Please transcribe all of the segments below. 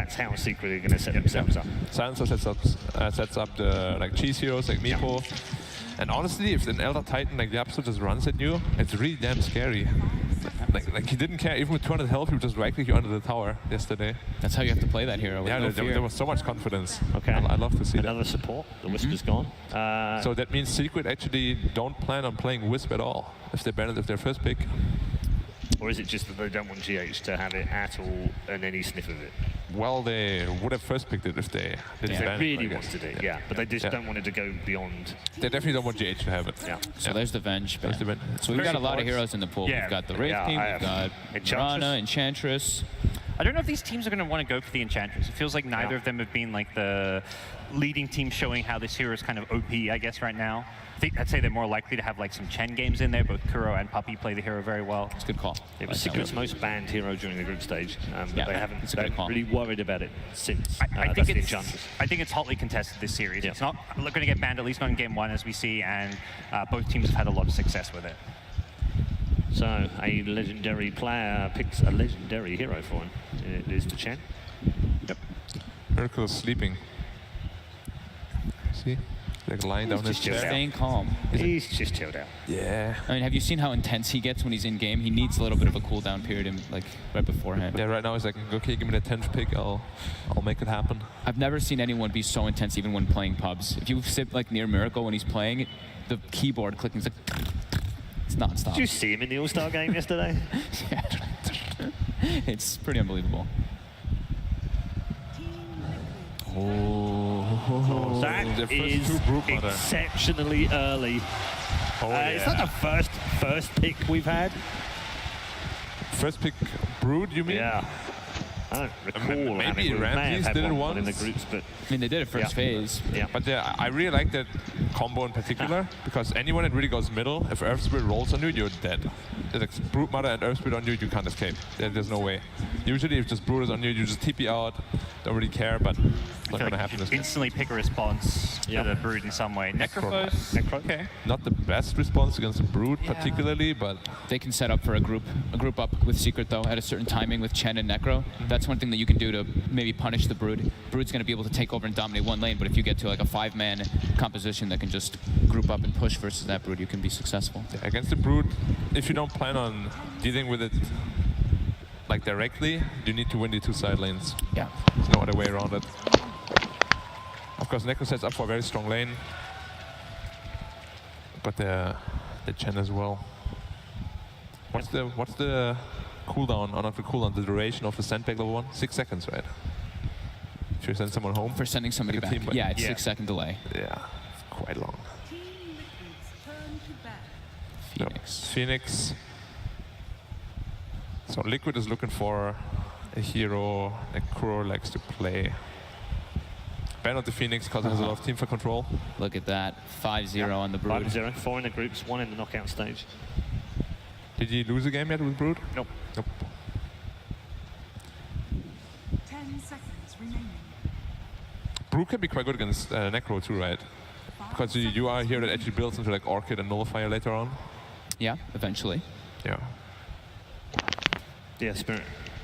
that's how Secret are going to set themselves up. Silencer sets up the like cheese heroes like Meepo. And honestly, if an Elder Titan like Yapsu just runs at you, it's really damn scary. Like he didn't care, even with 200 health, he would just right-click you under the tower yesterday. That's how you have to play that hero. With Yeah, no there was so much confidence. Okay. I love to see Another support. The Wisper's gone. So that means Secret actually don't plan on playing Wisp at all if they ban it with their first pick. Or is it just that they don't want GH to have it at all and any sniff of it? Well, they would have first picked it if they didn't ban They it. really wanted it, yeah. But they just don't want it to go beyond. They definitely don't want GH to have it. Yeah. So there's the Venge. There's the Venge. So we've got a lot of heroes in the pool. Yeah. We've got the Wraith team, we've got Mirana, Enchantress. I don't know if these teams are going to want to go for the Enchantress. It feels like neither of them have been like the leading team showing how this hero is kind of OP, I guess, right now. I'd say they're more likely to have like some Chen games in there. Both Kuro and Puppey play the hero very well. It's a good call. It was Secret's most banned hero during the group stage, but Yeah, they haven't it's a good call. really worried about it since. I that's think the Enchantress. I think it's hotly contested this series. Yeah. It's not going to get banned, at least not in game one, as we see, and both teams have had a lot of success with it. So a legendary player picks a legendary hero for him. It is the Chen. Yep. Miracle is sleeping. See? Like lying down his chair. Staying calm. He's just chilled out. Yeah. I mean, have you seen how intense he gets when he's in game? He needs a little bit of a cooldown period, like right beforehand. Yeah, right now he's like, okay, give me the 10th pick, I'll make it happen. I've never seen anyone be so intense even when playing pubs. If you sit like near Miracle when he's playing, the keyboard clicking is like, it's non-stop. Did you see him in the All-Star game yesterday? Yeah. It's pretty unbelievable. Oh, That is exceptionally early. It's not the first pick we've had. First pick Brood, you mean? Yeah. I don't recall maybe Ramses did it once in the groups, but I mean, they did it first phase. Yeah. But yeah, I really like that combo in particular because anyone that really goes middle, if Earth Spirit rolls on you, you're dead. If it's Brood Mother and Earth Spirit on you, you can't escape. There's no way. Usually, if just Brood is on you, you just TP out. Don't really care, but it's not going to happen this game. Instantly pick a response to the Brood in some way. Necrophos, okay. Not the best response against the Brood, particularly, but they can set up for a group up with Secret though at a certain timing with Chen and Necro. That's one thing that you can do to maybe punish the Brood. Brood's going to be able to take over and dominate one lane, but if you get to like a 5-man composition that can just group up and push versus that Brood, you can be successful. Yeah, against the Brood, if you don't plan on dealing with it like directly, you need to win the 2 side lanes. Yeah. There's no other way around it. Of course, Necro sets up for a very strong lane. But the Chen as well. What's the cooldown, or not the cooldown, the duration of the sandbag level 1? 6 seconds, right? If you send someone home? For sending somebody back. Yeah, it's 6-second delay. Yeah, it's quite long. Phoenix. Phoenix. So Liquid is looking for a hero that Kuro likes to play. Ban out the Phoenix because it has a lot of team for control. Look at that, 5-0 on the Brood. 5-0, 4 in the groups, 1 in the knockout stage. Did you lose a game yet with Brood? Nope. Nope. 10 seconds remaining. Brood can be quite good against Necro too, right? Because you are here that actually builds into like Orchid and Nullifier later on. Yeah, eventually. Yeah. Yeah, Spirit,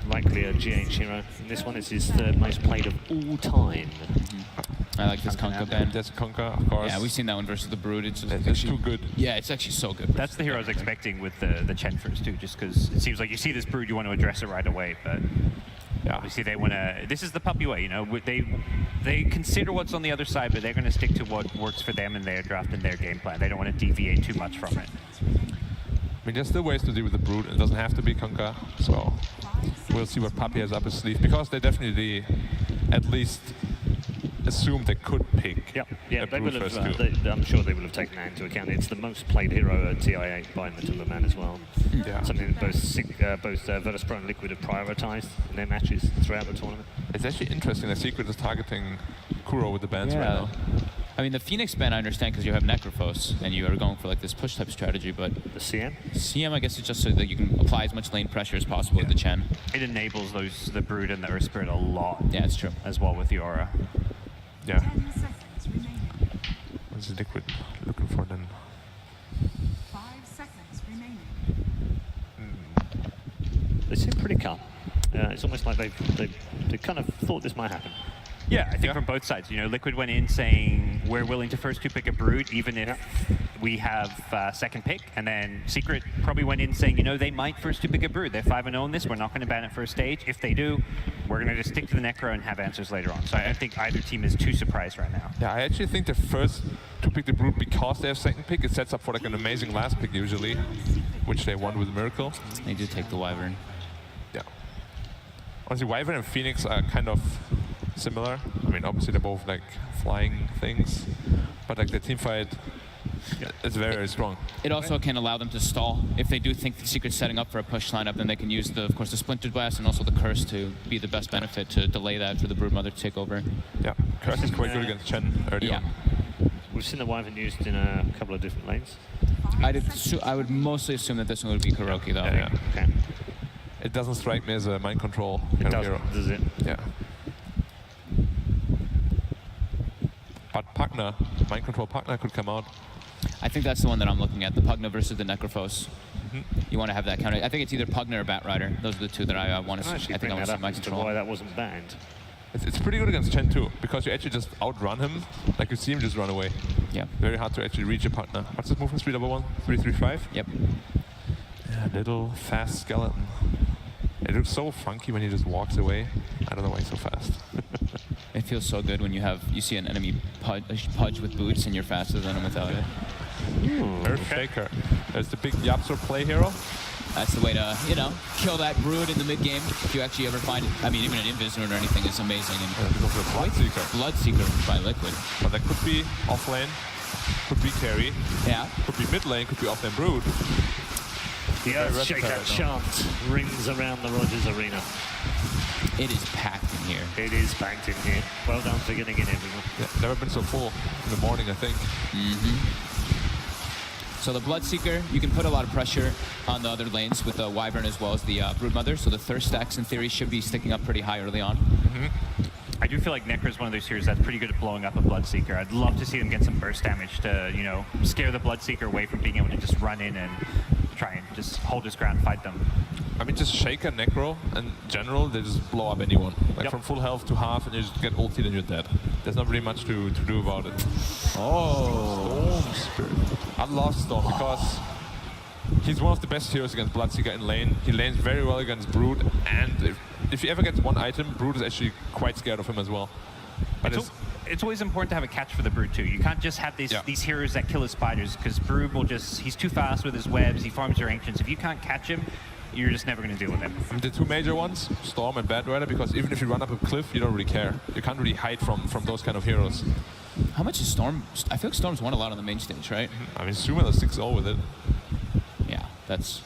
likely a GH hero. And this one is his third most played of all time. I like this Kunkka ban. That's Kunkka, of course. Yeah, we've seen that one versus the Brood. It's too good. Yeah, it's actually so good. That's the hero I was expecting with the Chen first too, just because it seems like you see this Brood, you want to address it right away, but yeah, obviously they want to. This is the Puppey way, you know. They consider what's on the other side, but they're going to stick to what works for them in their draft and their game plan. They don't want to deviate too much from it. I mean, there's still ways to deal with the Brood. It doesn't have to be Kunkka, so we'll see what Puppey has up his sleeve, because they definitely at least assumed they could pick. Yeah, they will have, I'm sure they will have taken that into account. It's the most played hero at TI8 by Matilda Man as well. Yeah. Something that both Virtus Pro and Liquid have prioritized in their matches throughout the tournament. It's actually interesting that Secret is targeting Kuro with the bans right now. I mean, the Phoenix ban I understand because you have Necrophos and you are going for like this push type strategy, but the CM? CM, I guess, is just so that you can apply as much lane pressure as possible with the Chen. It enables the Brood and the Earth Spirit a lot. Yeah, it's true. As well with the Aura. Yeah. 10 seconds remaining. What's the Liquid looking for then? 5 seconds remaining. They seem pretty calm. It's almost like they kind of thought this might happen. Yeah, I think from both sides. You know, Liquid went in saying we're willing to first 2 pick a Brood, even if we have second pick. And then Secret probably went in saying, you know, they might first 2 pick a Brood. They're 5-0 in this. We're not going to ban it first stage. If they do, we're going to just stick to the Necro and have answers later on. So I don't think either team is too surprised right now. Yeah, I actually think the first to pick the Brood because they have second pick, it sets up for like an amazing last pick usually, which they won with Miracle. They do take the Wyvern. Yeah. Honestly, Wyvern and Phoenix are kind of similar. I mean, obviously they're both like flying things, but like the team fight is very, very strong. It also can allow them to stall. If they do think the Secret's setting up for a push lineup, then they can use, of course, the Splintered Blast and also the Curse to be the best benefit to delay that for the Broodmother to take over. Yeah, Curse is quite good against Chen early on. We've seen the Wyvern used in a couple of different lanes. I would mostly assume that this one would be Kuroki, though. Yeah. Okay. It doesn't strike me as a mind control It kind of hero. does it? Yeah. But Pugna, mind control Pugna could come out. I think that's the one that I'm looking at, the Pugna versus the Necrophos. You want to have that counter. I think it's either Pugna or Batrider. Those are the two that I want to see. I think I want to see mind control. Why that wasn't banned. It's pretty good against Chen too, because you actually just outrun him, like you see him just run away. Yeah. Very hard to actually reach a partner. What's his movement speed, level 1? 335? Yep. Yeah, little fast skeleton. It looks so funky when he just walks away. I don't know why he's so fast. It feels so good when you see an enemy pudge with boots and you're faster than him without it. Earth Shaker. There's the big Yapsor play hero. That's the way to, you know, kill that Brood in the mid game. If you actually ever find it, I mean, even an Invis or anything is amazing. And Because of Bloodseeker. Bloodseeker by Liquid. But that could be off lane, could be carry, Yeah. could be mid lane, could be off lane Brood. The Earthshaker chant rings around the Rogers Arena. It is packed in here. It is packed in here. Well done for getting in, everyone. Yeah, never been so full in the morning, I think. So the Bloodseeker, you can put a lot of pressure on the other lanes with the Wyvern as well as the Broodmother. So the Thirst stacks, in theory, should be sticking up pretty high early on. I do feel like Necro is one of those heroes that's pretty good at blowing up a Bloodseeker. I'd love to see them get some burst damage to, you know, scare the Bloodseeker away from being able to just run in and try and just hold his ground, fight them. I mean, just Shaker, Necro, in general, they just blow up anyone. Like from full health to half, and you just get ulted and you're dead. There's not really much to do about it. Oh, Storm Spirit. I love Storm because he's one of the best heroes against Bloodseeker in lane. He lanes very well against Brood, and if he ever gets one item, Brood is actually quite scared of him as well. But it's always important to have a catch for the Brood too. You can't just have these heroes that kill his spiders, because Brood will he's too fast with his webs, he farms your ancients. If you can't catch him, you're just never going to deal with him. The two major ones, Storm and Batrider, because even if you run up a cliff, you don't really care. You can't really hide from those kind of heroes. How much is Storm? I feel like Storm's won a lot on the main stage, right? I mean, Sumo is 6-0 with it. Yeah, that's...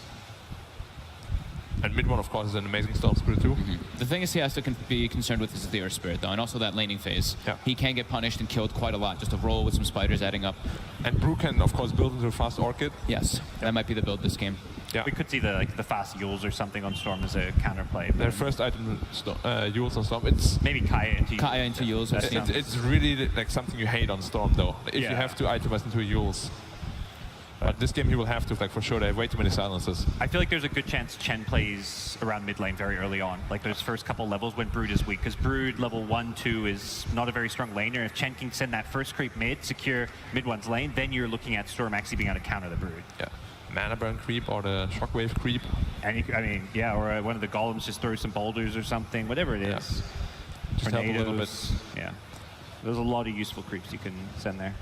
And mid one, of course, is an amazing Storm Spirit too. The thing is he has to be concerned with is the Earth Spirit, though, and also that laning phase. Yeah. He can get punished and killed quite a lot, just a roll with some spiders adding up. And Brew can, of course, build into a fast Orchid. Yes, that might be the build this game. Yeah. We could see the fast Yules or something on Storm as a counterplay. Their first item, Yules on Storm, it's... Maybe Kaya into Yules. Kaya into Yules. It's really like something you hate on Storm, though. If you have to itemize into a Yules. But this game he will have to, like, for sure. They have way too many silences. I feel like there's a good chance Chen plays around mid lane very early on. Like those first couple levels when Brood is weak, because Brood level 1, 2 is not a very strong laner. If Chen can send that first creep mid, secure mid one's lane, then you're looking at Storm actually being able to counter the Brood. Yeah. Mana burn creep or the shockwave creep. And I mean, yeah, or one of the golems just throws some boulders or something, whatever it is. Just help a little bit. Yeah. There's a lot of useful creeps you can send there.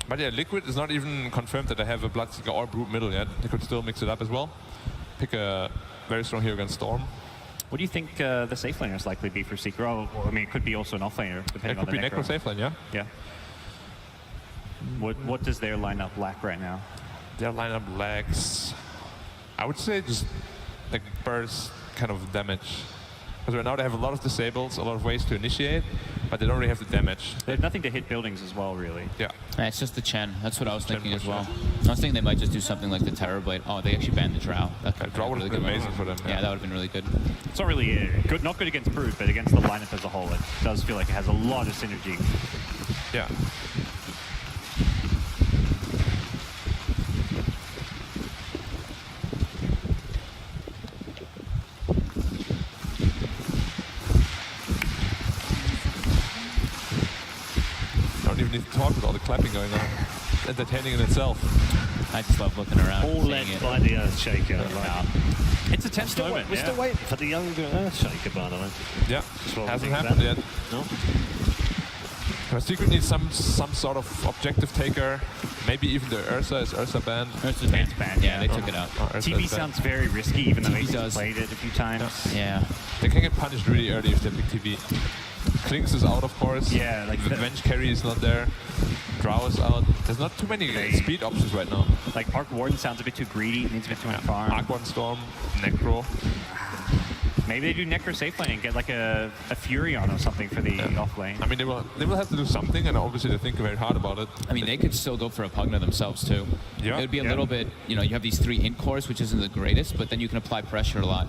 But yeah, Liquid is not even confirmed that they have a Bloodseeker or Brood middle yet. They could still mix it up as well. Pick a very strong hero against Storm. What do you think the safe laner is likely to be for Seeker? Or, I mean, it could be also an off laner, depending on the It could be Necro safe lane, yeah? Yeah. What does their lineup lack right now? Their lineup lacks, I would say, just like burst kind of damage. Because right now they have a lot of disables, a lot of ways to initiate, but they don't really have the damage. They have nothing to hit buildings as well, really. Yeah. It's just the Chen. That's what I was thinking as well. Sure. I was thinking they might just do something like the Terrorblade. Oh, they actually banned the Drow. That could Drow would have been amazing for them. Yeah, that would have been really good. It's not really good, not good against Brood, but against the lineup as a whole, it does feel like it has a lot of synergy. Yeah. don't even need to talk with all the clapping going on. It's entertaining in itself. I just love looking around. All and led seeing it. by the Earthshaker. Right. It's a tense moment. We're still waiting for the younger Earthshaker, by the way. Yeah, what we hasn't think happened about. yet. No? But Secret needs some sort of objective taker. Maybe even the Ursa. Is Ursa banned? Ursa's banned. banned. Yeah, they took it out. Oh, Ursa TV is banned. sounds very risky, even though TV he's does. played it a few times. Yeah. They can get punished really early if they pick TV. Klinks is out, of course. Yeah, like the the- Venge carry is not there. Drow is out. There's not too many speed options right now. Like Park Warden sounds a bit too greedy, needs a bit too much farm. Aquan Storm, Necro. Maybe they do Necro safe lane and get like a Fury on or something for the off lane. I mean, they will have to do something, and obviously they think very hard about it. I mean, they could still go for a Pugna themselves, too. Yeah. It would be a Yeah. little bit, you have these 3 int cores, which isn't the greatest, but then you can apply pressure a lot.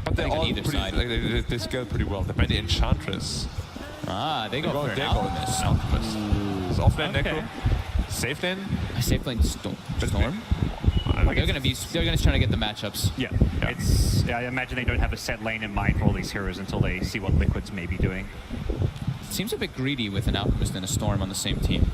But they're think on all either pretty, side. like, they scale pretty well. They're the Enchantress. They go for an They're Alchemist. Alchemist. It's offlane Okay. Necro. Safe lane. Safe lane Storm. Like They're gonna try to get the matchups. Yeah, I imagine they don't have a set lane in mind for all these heroes until they see what Liquid's maybe doing. Seems a bit greedy with an Alchemist and a Storm on the same team.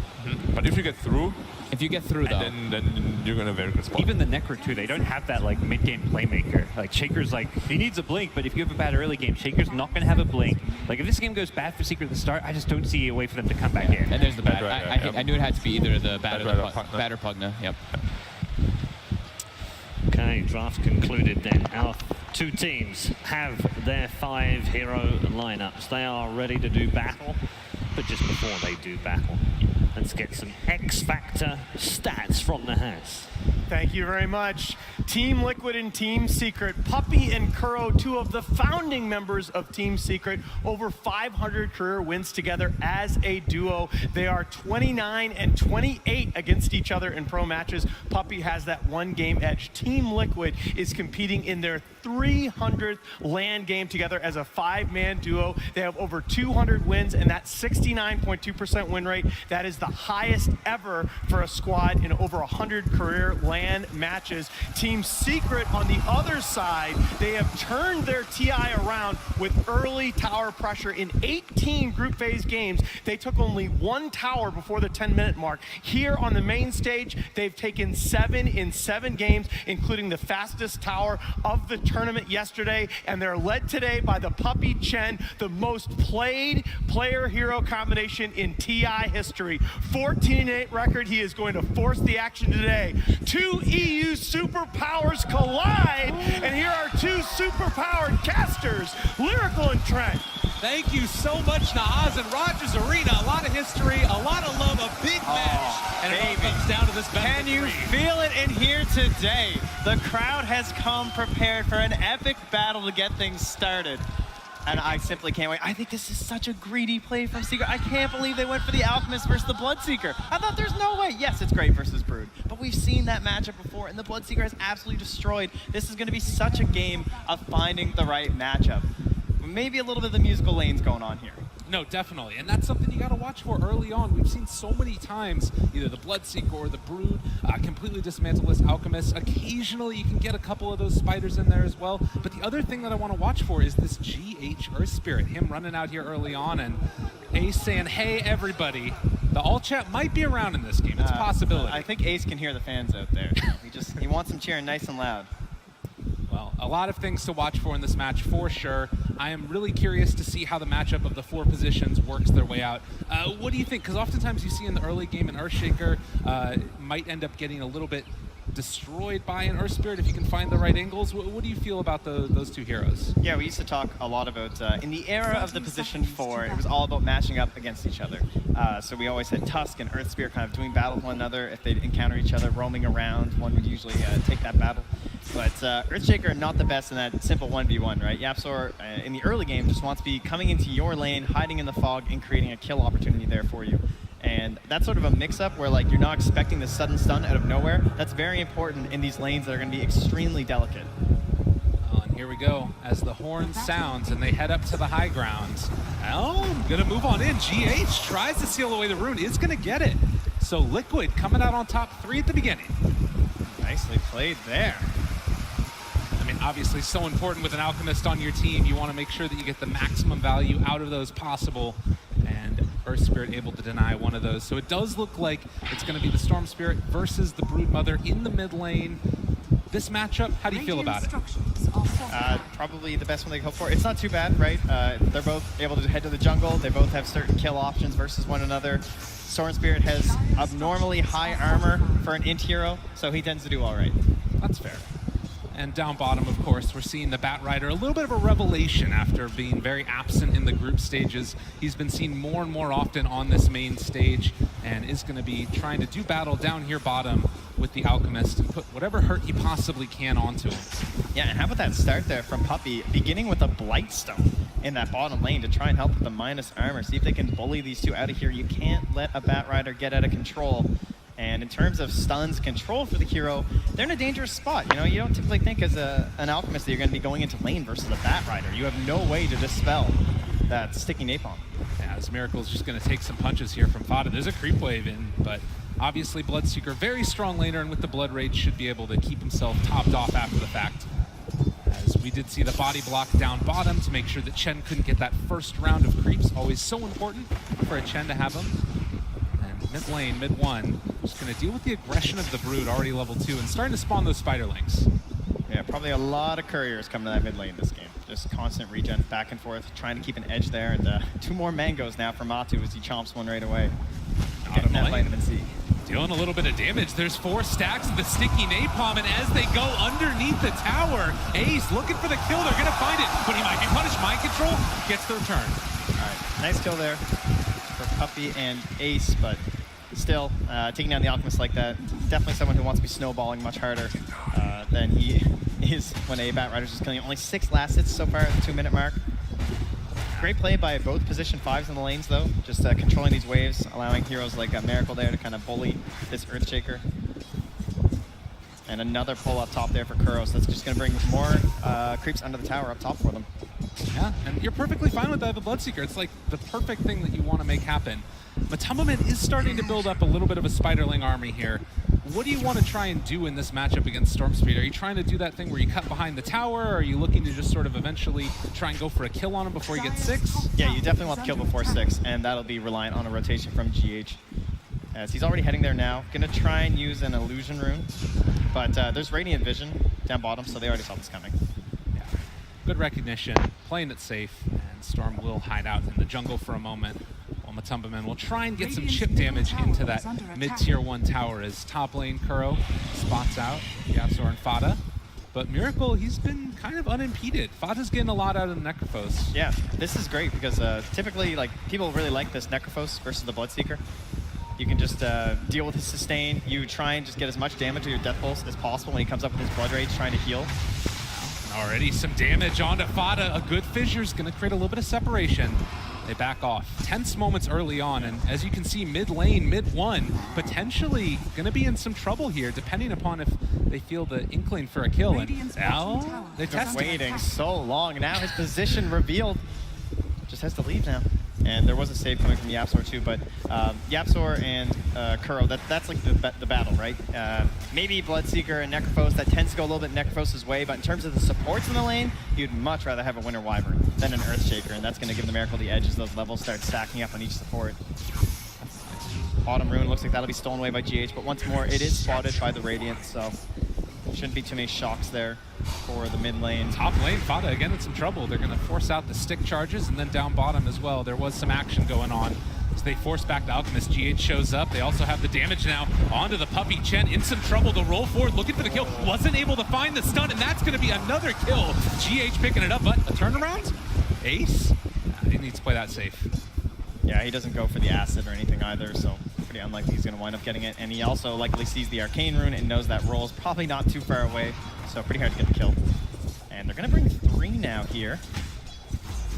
But if you get through, If you get through, though, then you're gonna very good spot. Even the Necro too, they don't have that like mid-game playmaker. Like Shaker's like, he needs a blink, but if you have a bad early game, Shaker's not gonna have a blink. Like if this game goes bad for Secret at the start, I just don't see a way for them to come back in. and there's the bad. Right, I, yep. I knew it had to be either the bad or the Pugna. bad or Pugna. Yep. Okay, draft concluded then. Our 2 teams have their 5 hero lineups. They are ready to do battle, but just before they do battle, let's get some X Factor stats from the house. Thank you very much. Team Liquid and Team Secret, Puppey and Kuro, 2 of the founding members of Team Secret, over 500 career wins together as a duo. They are 29 and 28 against each other in pro matches. Puppey has that 1 game edge. Team Liquid is competing in their 300th LAN game together as a 5-man duo. They have over 200 wins and that 69.2% win rate. That is the highest ever for a squad in over 100 career LAN matches. Team Secret on the other side, they have turned their TI around with early tower pressure in 18 group phase games. They took only 1 tower before the 10-minute mark. Here on the main stage, they've taken 7 in 7 games, including the fastest tower of the tournament yesterday, and they're led today by the Puppey Chen, the most played player-hero combination in TI history. 14-8 record. He is going to force the action today. 2 EU superpowers collide, and here are 2 superpowered casters, Lyrical and Trent. Thank you so much, Nahaz and Rogers Arena. A lot of history, a lot of love, a big match, and it all comes down to this best Can of you 3. feel it in here today? The crowd has come prepared for an epic battle to get things started. And I simply can't wait. I think this is such a greedy play from Secret. I can't believe they went for the Alchemist versus the Bloodseeker. I thought there's no way. Yes, it's great versus Brood, but we've seen that matchup before, and the Bloodseeker has absolutely destroyed. This is going to be such a game of finding the right matchup. Maybe a little bit of the musical lanes going on here. No, definitely. And that's something you got to watch for early on. We've seen so many times either the Bloodseeker or the Brood completely dismantle this Alchemist. Occasionally you can get a couple of those spiders in there as well. But the other thing that I want to watch for is this GH Earth Spirit. Him running out here early on and Ace saying, hey, everybody. The all chat might be around in this game. It's a possibility. I think Ace can hear the fans out there. He wants them cheering nice and loud. Well, a lot of things to watch for in this match, for sure. I am really curious to see how the matchup of the 4 positions works their way out. What do you think? Because oftentimes you see in the early game an Earthshaker might end up getting a little bit destroyed by an Earth Spirit if you can find the right angles. What do you feel about those 2 heroes? Yeah, we used to talk a lot about, in the era of the position 4, it was all about matching up against each other. So we always had Tusk and Earth Spirit kind of doing battle with one another. If they'd encounter each other roaming around, one would usually take that battle. But Earthshaker, not the best in that simple 1v1, right? YapzOr, in the early game, just wants to be coming into your lane, hiding in the fog, and creating a kill opportunity there for you. And that's sort of a mix-up where like you're not expecting the sudden stun out of nowhere. That's very important in these lanes that are going to be extremely delicate. And here we go as the horn sounds and they head up to the high ground. Oh, gonna move on in. GH tries to seal away the rune, is gonna get it. So Liquid coming out on top 3 at the beginning. Nicely played there. I mean, obviously so important with an Alchemist on your team. You want to make sure that you get the maximum value out of those possible. And and Earth Spirit able to deny one of those. So it does look like it's going to be the Storm Spirit versus the Brood Mother in the mid lane. This matchup, how do you feel about it? Probably the best one they can hope for. It's not too bad, right? They're both able to head to the jungle. They both have certain kill options versus one another. Storm Spirit has abnormally high armor for an int hero, so he tends to do all right. That's fair. And down bottom, of course, we're seeing the Batrider, a little bit of a revelation after being very absent in the group stages. He's been seen more and more often on this main stage and is going to be trying to do battle down here bottom with the Alchemist and put whatever hurt he possibly can onto him. Yeah, and how about that start there from Puppey, beginning with a Blightstone in that bottom lane to try and help with the minus armor. See if they can bully these two out of here. You can't let a Batrider get out of control. And in terms of stuns control for the hero, they're in a dangerous spot. You know, you don't typically think as an Alchemist that you're going to be going into lane versus a Batrider. You have no way to dispel that sticky napalm. Yeah, this Miracle's just going to take some punches here from Fada. There's a creep wave in, but obviously Bloodseeker, very strong laner, and with the Blood Rage should be able to keep himself topped off after the fact. As we did see the body block down bottom to make sure that Chen couldn't get that first round of creeps. Always so important for a Chen to have them. And mid lane, mid one, just going to deal with the aggression of the Brood, already level 2, and starting to spawn those Spiderlings. Yeah, probably a lot of couriers coming to that mid lane this game. Just constant regen back and forth, trying to keep an edge there. And 2 more mangoes now for Matu as he chomps one right away. Getting that vitamin C. Dealing a little bit of damage. There's 4 stacks of the sticky napalm, and as they go underneath the tower, Ace looking for the kill. They're going to find it, but he might be punished. Mind control gets the return. All right, nice kill there for Puppey and Ace, but still, taking down the Alchemist like that, definitely someone who wants to be snowballing much harder than he is when a Batrider's just killing him. Only 6 last hits so far at the 2-minute mark. Great play by both position 5s in the lanes, though. Just controlling these waves, allowing heroes like Miracle there to kind of bully this Earthshaker. And another pull up top there for Kuro, so that's just going to bring more creeps under the tower up top for them. Yeah, and you're perfectly fine with that, the Bloodseeker. It's like the perfect thing that you want to make happen. Matumbaman is starting to build up a little bit of a Spiderling army here. What do you want to try and do in this matchup against Storm Speed? Are you trying to do that thing where you cut behind the tower, or are you looking to just sort of eventually try and go for a kill on him before he gets 6? Yeah, you definitely want the kill before 6, and that'll be reliant on a rotation from GH. As he's already heading there now. Gonna try and use an Illusion Rune, but there's Radiant Vision down bottom, so they already saw this coming. Yeah, good recognition, playing it safe, and Storm will hide out in the jungle for a moment. Matumbaman will try and get some chip damage into that mid-tier 1 tower as top lane Kuro spots out YapzOr and Fada. But Miracle, he's been kind of unimpeded. Fada's getting a lot out of the Necrophos. Yeah, this is great because typically like people really like this Necrophos versus the Bloodseeker. You can just deal with his sustain. You try and just get as much damage with your Death Pulse as possible when he comes up with his Blood Rage trying to heal. Already some damage onto Fada. A good fissure's gonna create a little bit of separation. They back off. Tense moments early on, and as you can see, mid lane, mid 1, potentially gonna be in some trouble here, depending upon if they feel the inkling for a kill. And now they test waiting so long. Now his position revealed. Just has to leave now. And there was a save coming from YapzOr too, but YapzOr and Kuro, that's like the battle, right? Maybe Bloodseeker and Necrophos, that tends to go a little bit Necrophos' way, but in terms of the supports in the lane, you'd much rather have a Winter Wyvern than an Earthshaker, and that's going to give the Miracle the edge as those levels start stacking up on each support. Autumn Rune looks like that'll be stolen away by GH, but once more, it is spotted by the Radiant, so shouldn't be too many shocks there for the mid lane. Top lane, Fada again in some trouble. They're going to force out the stick charges, and then down bottom as well. There was some action going on. So they force back the Alchemist. GH shows up. They also have the damage now onto the Puppey. Chen in some trouble to roll forward, looking for the kill. Wasn't able to find the stun, and that's going to be another kill. GH picking it up, but a turnaround? Ace? He needs to play that safe. Yeah, he doesn't go for the acid or anything either, so pretty unlikely he's going to wind up getting it. And he also likely sees the Arcane Rune and knows that roll is probably not too far away, so pretty hard to get the kill. And they're going to bring 3 now here.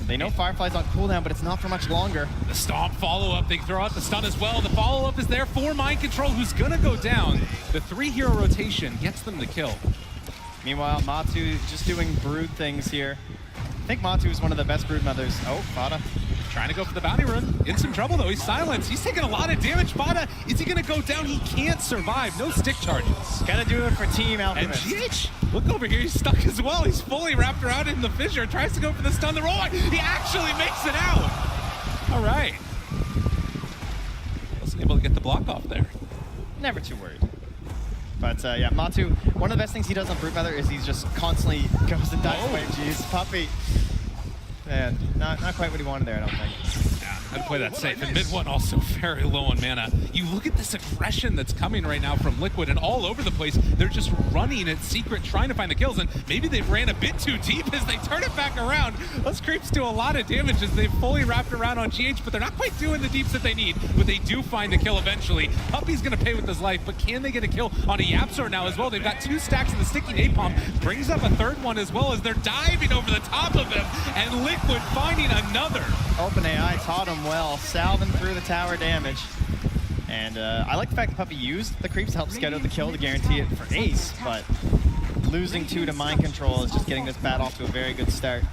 They know Firefly's on cooldown, but it's not for much longer. The stomp follow-up, they throw out the stun as well. The follow-up is there for Mind Control, who's going to go down. The 3-hero rotation gets them the kill. Meanwhile, Matu just doing Brood things here. I think Matu is one of the best Brood mothers. Oh, Fada. Trying to go for the bounty rune. In some trouble though, he's silenced. He's taking a lot of damage. Fada, is he gonna go down? He can't survive. No stick charges. Gotta do it for Team Alchemist. And GH, look over here, he's stuck as well. He's fully wrapped around in the fissure. Tries to go for the stun, the roll. He actually makes it out. All right. get the block off there. Never too worried. But yeah, Matu, one of the best things he does on Broodmother is he's just constantly goes and dives away. Jeez, Puppey. And not quite what he wanted there, I don't think. Yeah, I'd play that safe. And mid one also very low on mana. You look at this aggression that's coming right now from Liquid, and all over the place, they're just running at Secret, trying to find the kills, and maybe they ran a bit too deep as they turn it back around. Those creeps do a lot of damage as they've fully wrapped around on GH, but they're not quite doing the deeps that they need, but they do find the kill eventually. Puppey's gonna pay with his life, but can they get a kill on a YapzOr now as well? They've got 2 stacks of the sticky napalm, brings up a 3rd one as well as they're diving over the top of him, and Liquid finding another. OpenAI taught him well, salving through the tower damage. And I like the fact that Puppey used the creeps to help scout out the kill to guarantee it for Ace, but losing 2 to Mind Control is just getting this bat off to a very good start.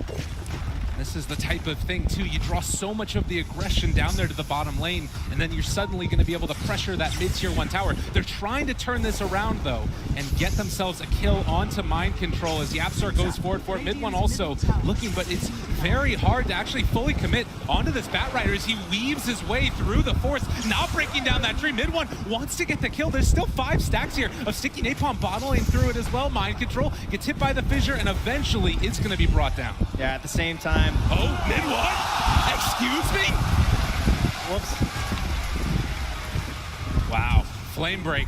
This is the type of thing, too. You draw so much of the aggression down there to the bottom lane, and then you're suddenly going to be able to pressure that mid-tier 1 tower. They're trying to turn this around, though, and get themselves a kill onto Mind Control as YapzOr goes forward for it. Mid one also looking, but it's very hard to actually fully commit onto this Batrider as he weaves his way through the forest, now breaking down that tree. Mid one wants to get the kill. There's still 5 stacks here of Sticky Napalm bottling through it as well. Mind Control gets hit by the fissure, and eventually it's going to be brought down. Yeah, at the same time. Oh, mid one? Excuse me? Whoops. Wow, flame break.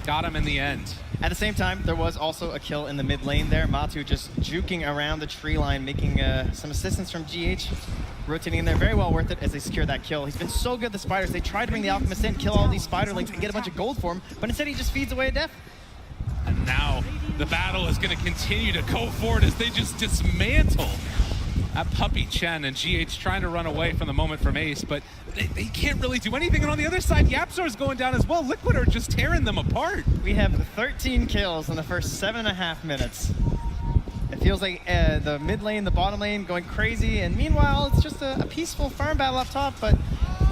Got him in the end. At the same time, there was also a kill in the mid lane there. Matu just juking around the tree line, making some assistance from GH. Rotating in there, very well worth it as they secure that kill. He's been so good with the spiders. They tried to bring the Alchemist in, kill all these spiderlings, and get a bunch of gold for him, but instead he just feeds away a death. And now the battle is going to continue to go forward as they just dismantle that Puppey Chen, and GH trying to run away from the moment from Ace, but they can't really do anything. And on the other side, YapzOr is going down as well. Liquid are just tearing them apart. We have 13 kills in the first 7.5 minutes. It feels like the mid lane, the bottom lane going crazy, and meanwhile, it's just a peaceful farm battle up top, but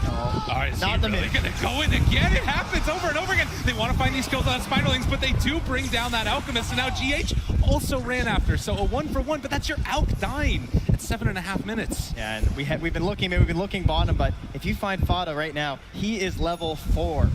all right, is not he really going to go in again? It happens over and over again. They want to find these kills on Spiderlings, but they do bring down that Alchemist, and now GH also ran after. So a 1-for-1, but that's your Alk dying at 7.5 minutes. Yeah, and we've been looking bottom, but if you find Fada right now, he is level 4.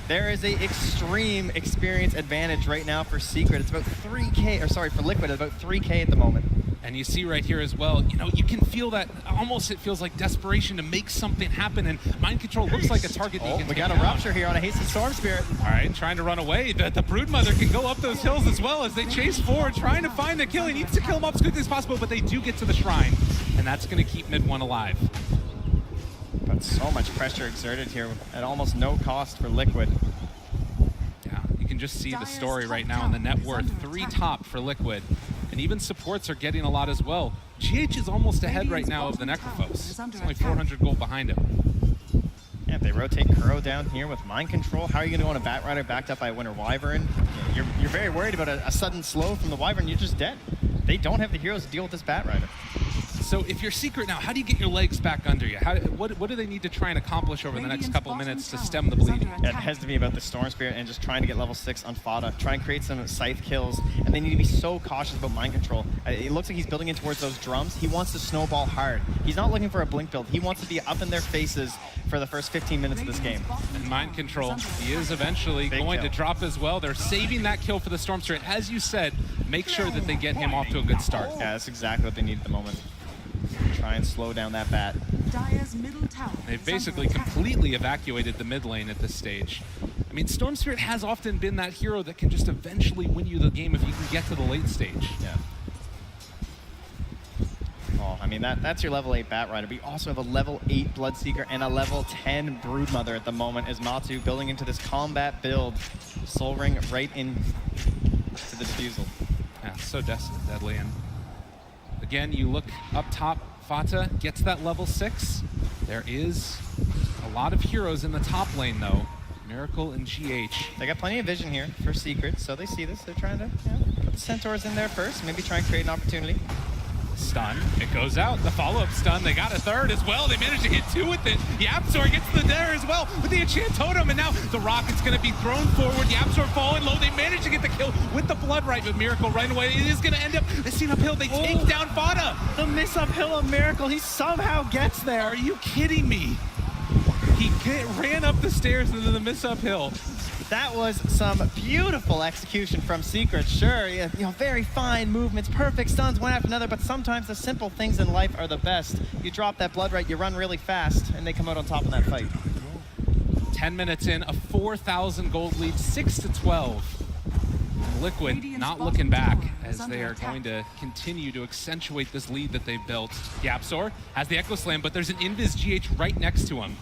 There is a extreme experience advantage right now for Secret. It's about 3K, or sorry, for Liquid, it's about 3K at the moment. And you see right here as well, you know, you can feel that, almost it feels like desperation to make something happen, and Mind Control looks like a target that you can we take got a down. Rupture here on a hasty Storm Spirit. All right, trying to run away. The Broodmother can go up those hills as well as they chase forward, trying to find the kill. He needs to kill him up as quickly as possible, but they do get to the shrine, and that's going to keep mid one alive. But so much pressure exerted here at almost no cost for Liquid. Yeah, you can just see the story right now in the net worth. 3 top for Liquid, and even supports are getting a lot as well. GH is almost ahead right now of the Necrophos. It's only 400 gold behind him. Yeah, if they rotate Kuro down here with Mind Control, how are you going to want a Batrider backed up by a Winter Wyvern? You're very worried about a sudden slow from the Wyvern, you're just dead. They don't have the heroes to deal with this Batrider. So if you're Secret now, how do you get your legs back under you? What do they need to try and accomplish over the next couple of minutes to stem the bleeding? Yeah, it has to be about the Storm Spirit and just trying to get level 6 on Fada, try and create some Scythe kills, and they need to be so cautious about Mind Control. It looks like he's building in towards those drums. He wants to snowball hard. He's not looking for a blink build. He wants to be up in their faces for the first 15 minutes of this game. And Mind Control, he is eventually going to drop as well. They're saving that kill for the Storm Spirit. As you said, make sure that they get him off to a good start. Yeah, that's exactly what they need at the moment. Try and slow down that bat. They've basically completely evacuated the mid lane at this stage. I mean, Storm Spirit has often been that hero that can just eventually win you the game if you can get to the late stage. Yeah. Oh, I mean, that's your level 8 Batrider. We also have a level 8 Bloodseeker and a level 10 Broodmother at the moment as Matu building into this combat build. Soul Ring right in to the defusal. Yeah, so deadly. And again, you look up top, Fata gets that level 6. There is a lot of heroes in the top lane, though. Miracle and GH. They got plenty of vision here for Secret, so they see this. They're trying to put the Centaurs in there first, maybe try and create an opportunity. Stun. It goes out. The follow-up stun. They got a third as well. They managed to hit 2 with it. YapzOr gets the there as well with the enchant totem, and now the rocket's going to be thrown forward. YapzOr falling low. They managed to get the kill with the blood right, but Miracle right away. It is going to end up missing uphill. They take down Fada. The miss uphill of Miracle. He somehow gets there. Are you kidding me? He ran up the stairs and then the miss uphill. That was some beautiful execution from Secret. Sure, you know, very fine movements, perfect stuns one after another, but sometimes the simple things in life are the best. You drop that blood right, you run really fast, and they come out on top of that fight. 10 minutes in, a 4,000 gold lead, 6-12. Liquid not looking back as they are going to continue to accentuate this lead that they've built. YapzOr has the Echo Slam, but there's an Invis GH right next to him.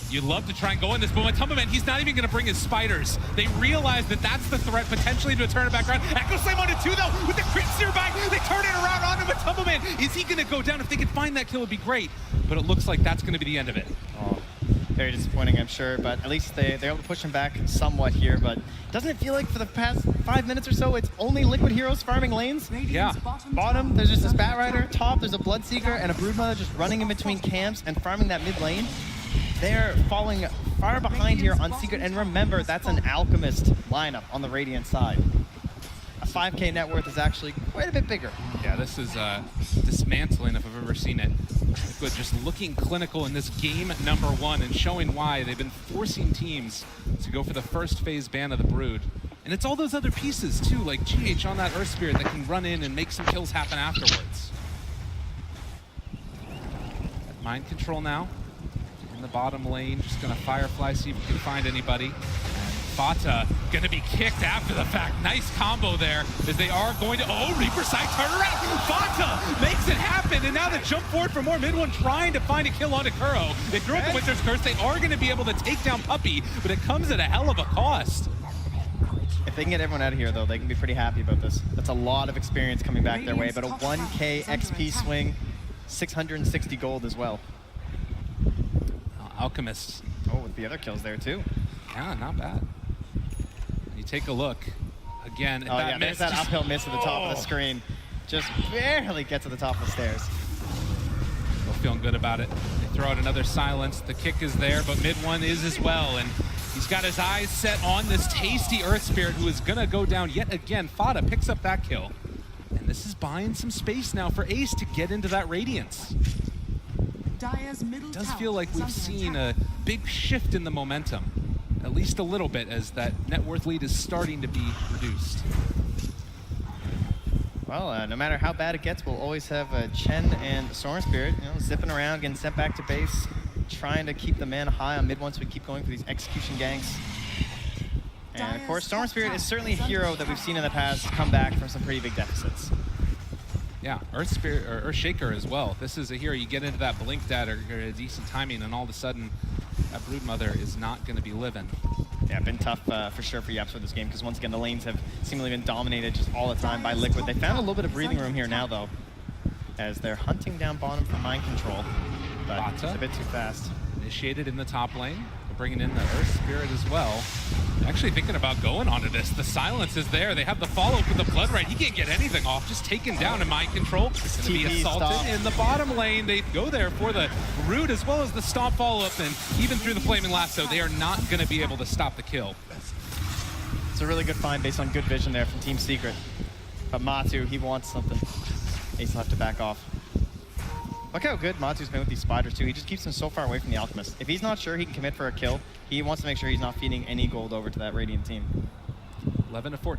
You'd love to try and go in this, but Matumbaman, he's not even going to bring his spiders. They realize that that's the threat potentially to turn it back around. Echo Slam onto 2 though, with the crit steer back. They turn it around onto Matumbaman. Is he going to go down? If they could find that kill, it would be great. But it looks like that's going to be the end of it. Oh, very disappointing, I'm sure, but at least they're able to push him back somewhat here. But doesn't it feel like for the past 5 minutes or so, it's only Liquid heroes farming lanes? Yeah. Bottom, there's just this Batrider. Top, there's a Bloodseeker and a Broodmother just running in between camps and farming that mid lane. They're falling far behind here on Secret, and remember, that's an Alchemist lineup on the Radiant side. A 5K net worth is actually quite a bit bigger. Yeah, this is dismantling if I've ever seen it. Liquid just looking clinical in this game number 1 and showing why they've been forcing teams to go for the first phase ban of the Brood. And it's all those other pieces too, like GH on that Earth Spirit that can run in and make some kills happen afterwards. Mind control now. In the bottom lane, just gonna Firefly, see if we can find anybody. Fata gonna be kicked after the fact. Nice combo there, as they are going to, Reaper Sight turn around. Fata makes it happen, and now they jump forward for more. Mid one trying to find a kill onto Kuro. They throw out the Winter's Curse. They are gonna be able to take down Puppey, but it comes at a hell of a cost. If they can get everyone out of here, though, they can be pretty happy about this. That's a lot of experience coming back their way, but a 1K XP swing, 660 gold as well. Alchemist. Oh, with the other kills there, too. Yeah, not bad. You take a look. Again, Oh, that yeah, there's miss that just- uphill miss at the top of the screen. Just barely gets to the top of the stairs. Still feeling good about it. They throw out another silence. The kick is there, but mid one is as well. And he's got his eyes set on this tasty Earth Spirit who is going to go down yet again. Fata picks up that kill. And this is buying some space now for Ace to get into that Radiance. It does feel like we've seen a big shift in the momentum. At least a little bit, as that net worth lead is starting to be reduced. Well, no matter how bad it gets, we'll always have Chen and Storm Spirit, you know, zipping around, getting sent back to base, trying to keep the man high on mid once we keep going for these execution ganks. And of course, Storm Spirit is certainly a hero that we've seen in the past come back from some pretty big deficits. Yeah, Earth Spirit or Earth Shaker as well. This is a hero. You get into that blink data or a decent timing, and all of a sudden, that Broodmother is not going to be living. Yeah, been tough for sure for YapzOr this game, because once again, the lanes have seemingly been dominated just all the time by Liquid. They found a little bit of breathing room here now, though, as they're hunting down bottom for mind control, but it's a bit too fast. Initiated in the top lane. They're bringing in the Earth Spirit as well. Actually thinking about going onto this. The silence is there. They have the follow-up with the Blood Right. He can't get anything off. Just taken down in mind control. It's going to be assaulted stop. in the bottom lane. They go there for the root as well as the stomp follow-up, and even through the Flaming Lasso, they are not going to be able to stop the kill. It's a really good find based on good vision there from Team Secret. But Matu, he wants something. Ace will have to back off. Look how good Matu's been with these spiders too. He just keeps them so far away from the Alchemist. If he's not sure he can commit for a kill, he wants to make sure he's not feeding any gold over to that Radiant team. 11-14,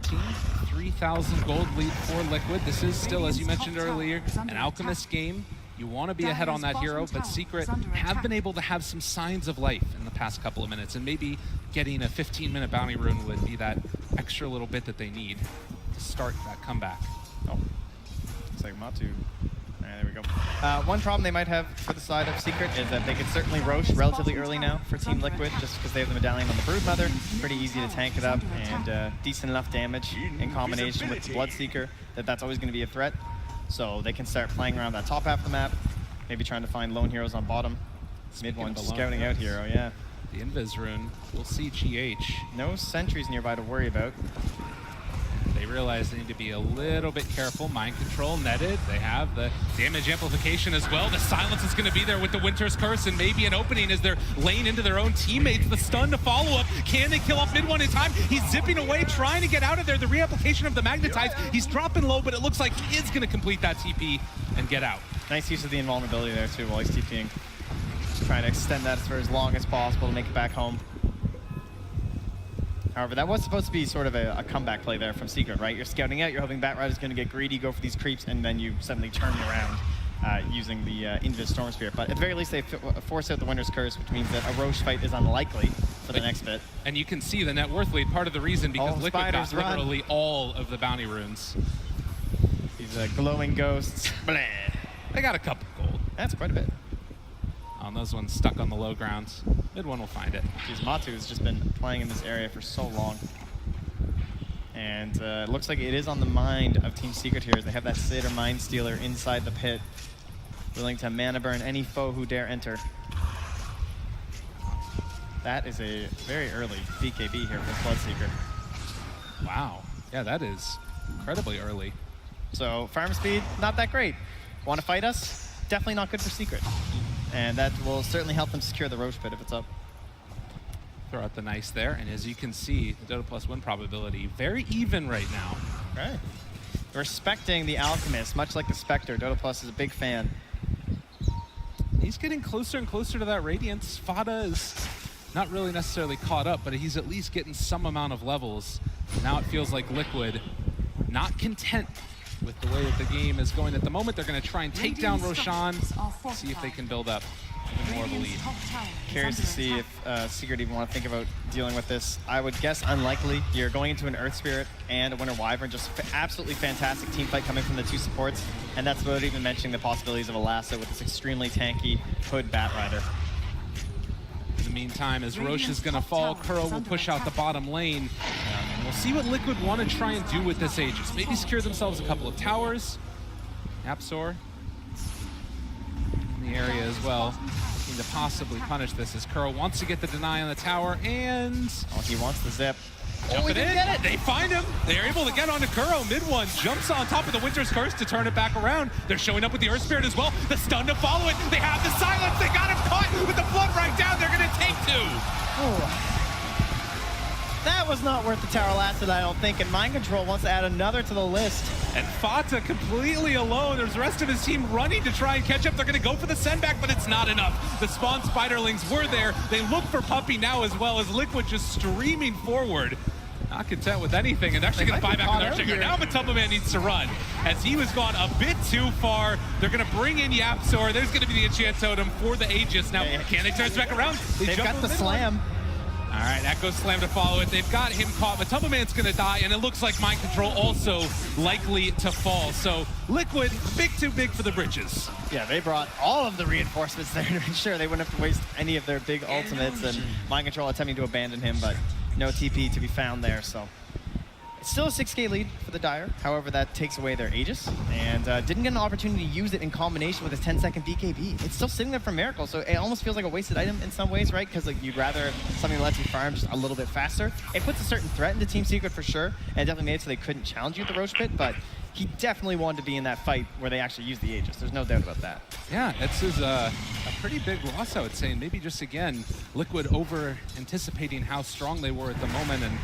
3,000 gold lead for Liquid. This is still, as you mentioned earlier, an Alchemist game. You want to be ahead on that hero, but Secret have been able to have some signs of life in the past couple of minutes, and maybe getting a 15-minute bounty rune would be that extra little bit that they need to start that comeback. Oh, looks like Matu. There we go. One problem they might have for the side of Secret is that they could certainly Roche relatively early now for Team Liquid, just because they have the medallion on the Broodmother. Pretty easy to tank it up, and decent enough damage in combination with the Bloodseeker that's always going to be a threat. So they can start playing around that top half of the map, maybe trying to find lone heroes on bottom. Mid one scouting out hero, yeah. The Invis rune, we'll see GH. No sentries nearby to worry about. They realize they need to be a little bit careful. Mind control netted. They have the damage amplification as well. The silence is going to be there with the Winter's Curse, and maybe an opening as they're laying into their own teammates. The stun to follow up. Can they kill off mid one in time? He's zipping away, trying to get out of there. The reapplication of the Magnetize. He's dropping low, but it looks like he is going to complete that TP and get out. Nice use of the invulnerability there too while he's TPing. Just trying to extend that for as long as possible to make it back home. However, that was supposed to be sort of a comeback play there from Secret, right? You're scouting out, you're hoping Batrider's going to get greedy, go for these creeps, and then you suddenly turn it around using the Invis Storm Spirit. But at the very least, they force out the Winter's Curse, which means that a Roche fight is unlikely for the next bit. And you can see the net worth lead, part of the reason, because All Liquid got spiders run. literally all of the bounty runes. These glowing ghosts. Blah. They got a couple gold. That's quite a bit. On those ones stuck on the low ground. Mid one will find it. Jeez, Matu has just been playing in this area for so long. And it looks like it is on the mind of Team Secret here as they have that Satyr Mind Stealer inside the pit, willing to mana burn any foe who dare enter. That is a very early BKB here for Bloodseeker. Wow. Yeah, that is incredibly early. So farm speed, not that great. Want to fight us? Definitely not good for Secret. And that will certainly help them secure the Roche pit if it's up. Throw out the nice there, and as you can see, the Dota Plus win probability very even right now. Right. Respecting the Alchemist, much like the Spectre, Dota Plus is a big fan. He's getting closer and closer to that Radiance. Fada is not really necessarily caught up, but he's at least getting some amount of levels. Now it feels like Liquid not content with the way that the game is going at the moment. They're going to try and take down Roshan, see if they can build up even more of a lead. Curious to see if Secret even want to think about dealing with this. I would guess unlikely. You're going into an Earth Spirit and a Winter Wyvern, just absolutely fantastic team fight coming from the two supports, and that's without even mentioning the possibilities of a Lasso with this extremely tanky Hood Batrider. In the meantime, as Roche is going to fall, Kuro will push out the bottom lane. And we'll see what Liquid want to try and do with this Aegis. Maybe secure themselves a couple of towers. Apsor in the area as well, looking to possibly punish this as Kuro wants to get the deny on the tower, and Oh, he wants the zip. jumping in. They find him. They're able to get onto Kuro. Mid one jumps on top of the Winter's Curse to turn it back around. They're showing up with the Earth Spirit as well. The stun to follow it. They have the silence. They got him caught with the blood right down. They're going to take two. Oh. That was not worth the tower lasso, I don't think, and Mind Control wants to add another to the list. And Fata completely alone. There's the rest of his team running to try and catch up. They're going to go for the send back, but it's not enough. The spawn Spiderlings were there. They look for Puppey now as well as Liquid just streaming forward. Not content with anything, and they're actually going to buy back on their trigger. Now Matumbaman needs to run, as he was gone a bit too far. They're going to bring in Yapzor. There's going to be the enchant totem for the Aegis. Now, can they turn back around? They've got the slam. All right, Echo Slam to follow it. They've got him caught. Matumbaman's going to die, and it looks like Mind Control also likely to fall. So Liquid, too big for the britches. Yeah, they brought all of the reinforcements there to make sure they wouldn't have to waste any of their big ultimates, and Mind Control attempting to abandon him, but no TP to be found there, so. It's still a 6K lead for the Dire. However, that takes away their Aegis, and didn't get an opportunity to use it in combination with his 10-second BKB. It's still sitting there for Miracle, so it almost feels like a wasted item in some ways, right? Because like, you'd rather something that lets you farm just a little bit faster. It puts a certain threat into Team Secret for sure, and it definitely made it so they couldn't challenge you at the Roche pit, but he definitely wanted to be in that fight where they actually use the Aegis. There's no doubt about that. Yeah, this is a pretty big loss, I would say, and maybe just, again, Liquid over-anticipating how strong they were at the moment, and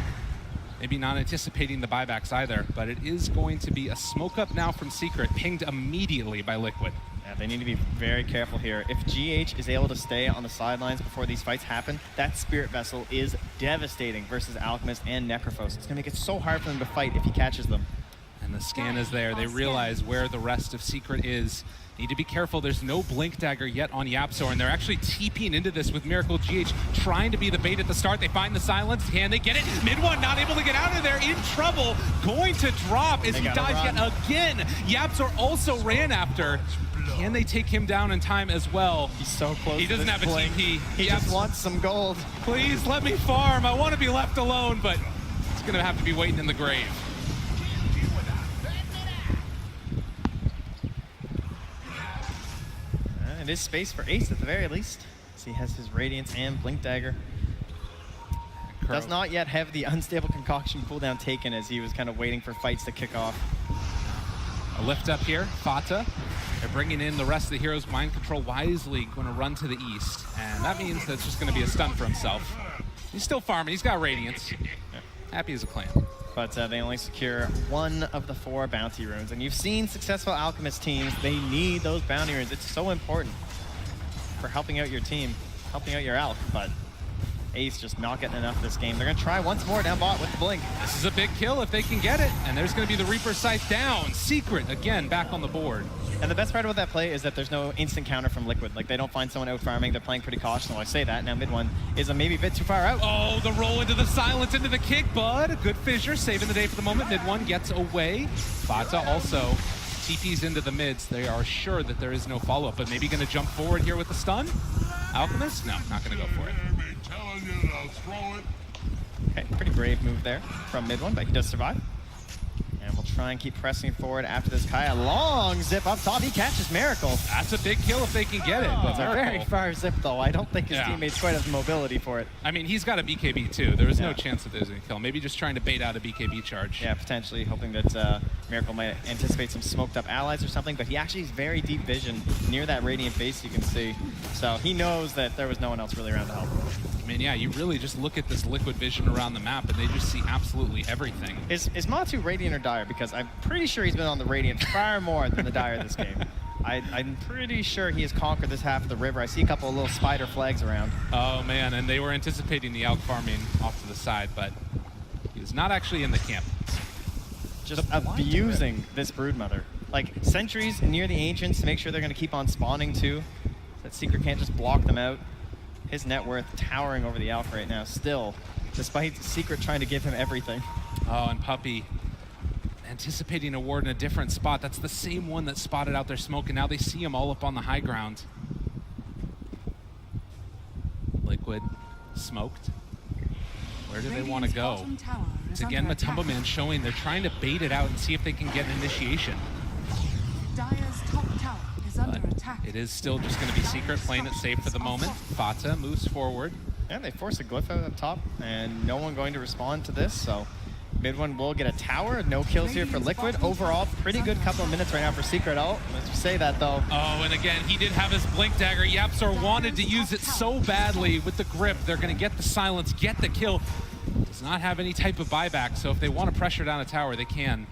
maybe not anticipating the buybacks either, but it is going to be a smoke up now from Secret, pinged immediately by Liquid. Yeah, they need to be very careful here. If GH is able to stay on the sidelines before these fights happen, that Spirit Vessel is devastating versus Alchemist and Necrophos. It's gonna make it so hard for them to fight if he catches them. And the scan is there. They realize where the rest of Secret is. Need to be careful. There's no Blink Dagger yet on Yapzor, and they're actually TPing into this with Miracle GH, trying to be the bait at the start. They find the silence. Can they get it? Mid one not able to get out of there. In trouble. Going to drop as he dies yet again. Yapzor also ran after. Can they take him down in time as well? He's so close. He doesn't have a Blink. TP. He just wants some gold. Please let me farm. I want to be left alone, but it's going to have to be waiting in the grave. It is space for Ace at the very least. So he has his Radiance and Blink Dagger. Does not yet have the Unstable Concoction cooldown taken as he was kind of waiting for fights to kick off. A lift up here, Fata. They're bringing in the rest of the heroes. Mind Control wisely going to run to the east. And that means that's just going to be a stun for himself. He's still farming. He's got Radiance. Happy as a clam. But they only secure one of the 4 bounty runes. And you've seen successful Alchemist teams, they need those bounty runes. It's so important. for helping out your team, helping out your Alf, but Ace just not getting enough this game. They're going to try once more down bot with the Blink. This is a big kill if they can get it. And there's going to be the Reaper Scythe down. Secret, again, back on the board. And the best part about that play is that there's no instant counter from Liquid. Like, they don't find someone out farming. They're playing pretty cautious. Well, I say that. Now mid one is maybe a bit too far out. Oh, the roll into the silence, into the kick, bud. Good fissure, saving the day for the moment. Mid one gets away. Fata also TPs into the mids. They are sure that there is no follow-up, but maybe going to jump forward here with the stun. Alchemist? No, not going to go for it. Okay, pretty brave move there from mid one, but he does survive. And we'll try and keep pressing forward after this. Kaya, long zip up top. He catches Miracle. That's a big kill if they can get it. But It's a very far zip, though. I don't think his Yeah. teammates quite have mobility for it. I mean, he's got a BKB too. There is no Yeah. chance that there's a kill. Maybe just trying to bait out a BKB charge. Yeah, potentially hoping that Miracle might anticipate some smoked up allies or something, but he actually has very deep vision near that Radiant base, you can see. So he knows that there was no one else really around to help. I mean, yeah, you really just look at this Liquid vision around the map and they just see absolutely everything. Is Matu Radiant or Dire? Because I'm pretty sure he's been on the Radiant far more than the Dire this game. I'm pretty sure he has conquered this half of the river. I see a couple of little spider flags around. Oh man, and they were anticipating the Alk farming off to the side, but he was not actually in the camp. Just abusing this Broodmother. Like, sentries near the Ancients to make sure they're going to keep on spawning too. That Secret can't just block them out. His net worth towering over the Alk right now still, despite Secret trying to give him everything. Oh, and Puppey anticipating a ward in a different spot. That's the same one that spotted out their smoke, and now they see him all up on the high ground. Liquid smoked. Where do they want to go? Bottom tower is It's again under Matumbo attack. Man showing they're trying to bait it out and see if they can get an initiation. Dire's top tower is under But attack. it is still just going to be Secret playing it safe for the moment. Fata moves forward. And they force a glyph out up top, and no one going to respond to this, so mid one will get a tower. No kills here for Liquid. Overall, pretty good couple of minutes right now for Secret. Oh, let's say that though. Oh, and again, he did have his Blink Dagger. Yapzor wanted to use it so badly with the grip. They're going to get the silence, get the kill. Does not have any type of buyback, so if they want to pressure down a tower, they can.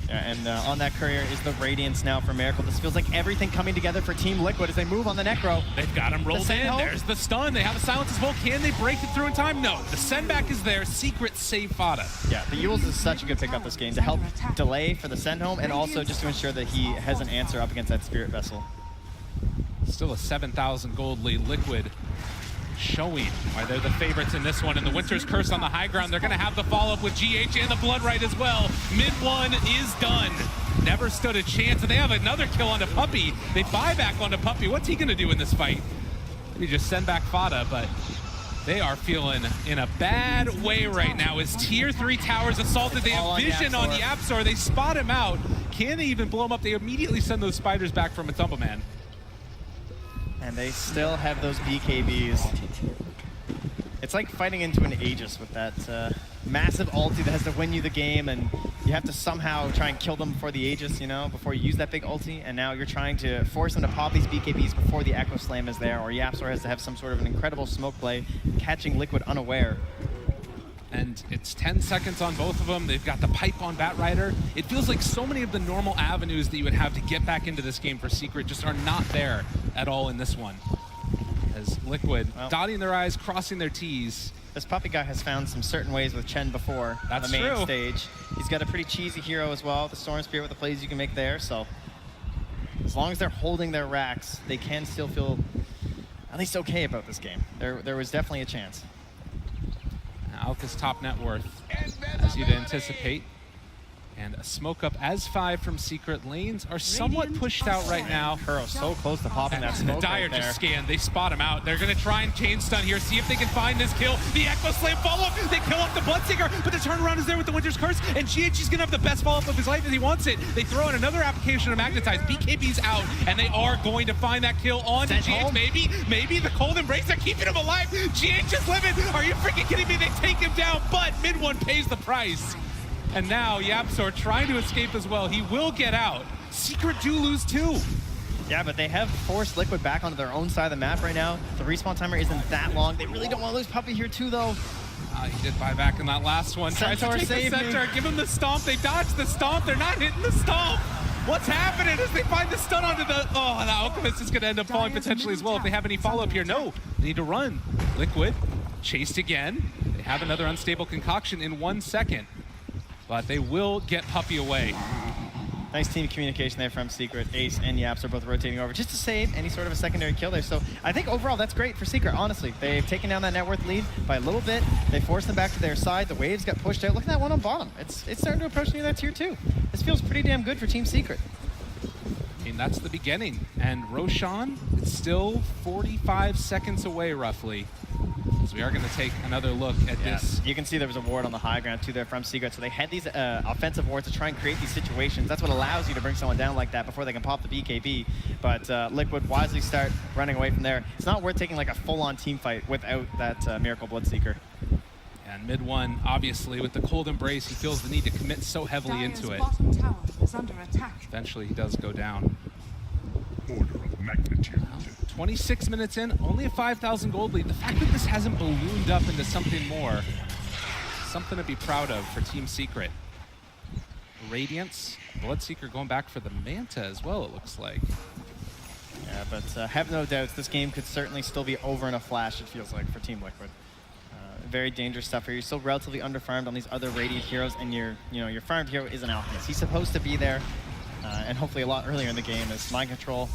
Yeah, and on that courier is the Radiance now for Miracle. This feels like everything coming together for Team Liquid as they move on the Necro. They've got him rolled send in. home? There's the stun. They have a silence as well. Can they break it through in time? No. The send back is there. Secret save Fata. Yeah, the Yules is such a good pickup this game to help delay for the send home and also just to ensure that he has an answer up against that Spirit Vessel. Still a 7,000 gold lead. Liquid showing why they're the favorites in this one. And the Winter's Curse on the high ground. They're going to have the follow-up with GH and the Blood Right as well. Mid one is done. Never stood a chance. And they have another kill onto Puppey. They buy back onto Puppey. What's he going to do in this fight? Maybe just send back Fata, but they are feeling in a bad way right now. As tier 3 towers assaulted, they have vision on the Yapzor. They spot him out. Can they even blow him up? They immediately send those spiders back from Matumbo Man. And they still have those BKBs. It's like fighting into an Aegis with that massive ulti that has to win you the game, and you have to somehow try and kill them before the Aegis, you know, before you use that big ulti, and now you're trying to force them to pop these BKBs before the Echo Slam is there, or Yapzor has to have some sort of an incredible smoke play, catching Liquid unaware. And it's 10 seconds on both of them. They've got the pipe on Batrider. It feels like so many of the normal avenues that you would have to get back into this game for Secret just are not there at all in this one. As Liquid, dotting their I's, crossing their T's. This Puppey guy has found some certain ways with Chen before on the main stage. He's got a pretty cheesy hero as well, the Storm Spirit with the plays you can make there, so as long as they're holding their racks, they can still feel at least okay about this game. There was definitely a chance. Alka's top net worth, as you'd anticipate. And a smoke up as 5 from Secret. Lanes are somewhat pushed out right now. Kuro so close to popping that smoke Dire right there. just scanned. They spot him out. They're going to try and chain stun here, see if they can find this kill. The Echo Slam follow-up. They kill off the Bloodseeker, but the turnaround is there with the Winter's Curse, and GH is going to have the best follow-up of his life as he wants it. They throw in another application of Magnetize. BKB's out, and they are going to find that kill on to GH. Maybe the Cold Embrace. They're keeping him alive. GH is living. Are you freaking kidding me? They take him down, but mid one pays the price. And now Yapzor trying to escape as well. He will get out. Secret do lose too. Yeah, but they have forced Liquid back onto their own side of the map right now. The respawn timer isn't that long. They really don't want to lose Puppey here too, though. He did buy back in that last one. Tries to Centaur take the saved me. Centaur, give him the stomp. They dodge the stomp. They're not hitting the stomp. What's happening as they find the stun onto the... Oh, the Alchemist is going to end up falling potentially as well if they have any follow-up here. No, they need to run. Liquid chased again. They have another unstable concoction in 1 second. But they will get Puppey away. Nice team communication there from Secret. Ace and Yaps are both rotating over just to save any sort of a secondary kill there. So I think overall that's great for Secret, honestly. They've taken down that net worth lead by a little bit. They forced them back to their side. The waves got pushed out. Look at that one on bottom. It's starting to approach near that tier 2. This feels pretty damn good for Team Secret. I mean, that's the beginning. And Roshan, it's still 45 seconds away, roughly. So we are going to take another look at this. You can see there was a ward on the high ground too there from Secret. So they had these offensive wards to try and create these situations. That's what allows you to bring someone down like that before they can pop the BKB. But Liquid wisely start running away from there. It's not worth taking like a full-on team fight without that Miracle Bloodseeker. And mid one, obviously, with the cold embrace, he feels the need to commit so heavily into it. Bottom tower is under attack. Eventually, he does go down. Order of magnitude. 26 minutes in, only a 5,000 gold lead. The fact that this hasn't ballooned up into something more, something to be proud of for Team Secret. Radiance, Bloodseeker going back for the Manta as well, it looks like. Yeah, but have no doubts, this game could certainly still be over in a flash, it feels like, for Team Liquid. Very dangerous stuff here. You're still relatively underfarmed on these other Radiant heroes, and your farmed hero is an Alchemist. He's supposed to be there, and hopefully a lot earlier in the game as Mind Control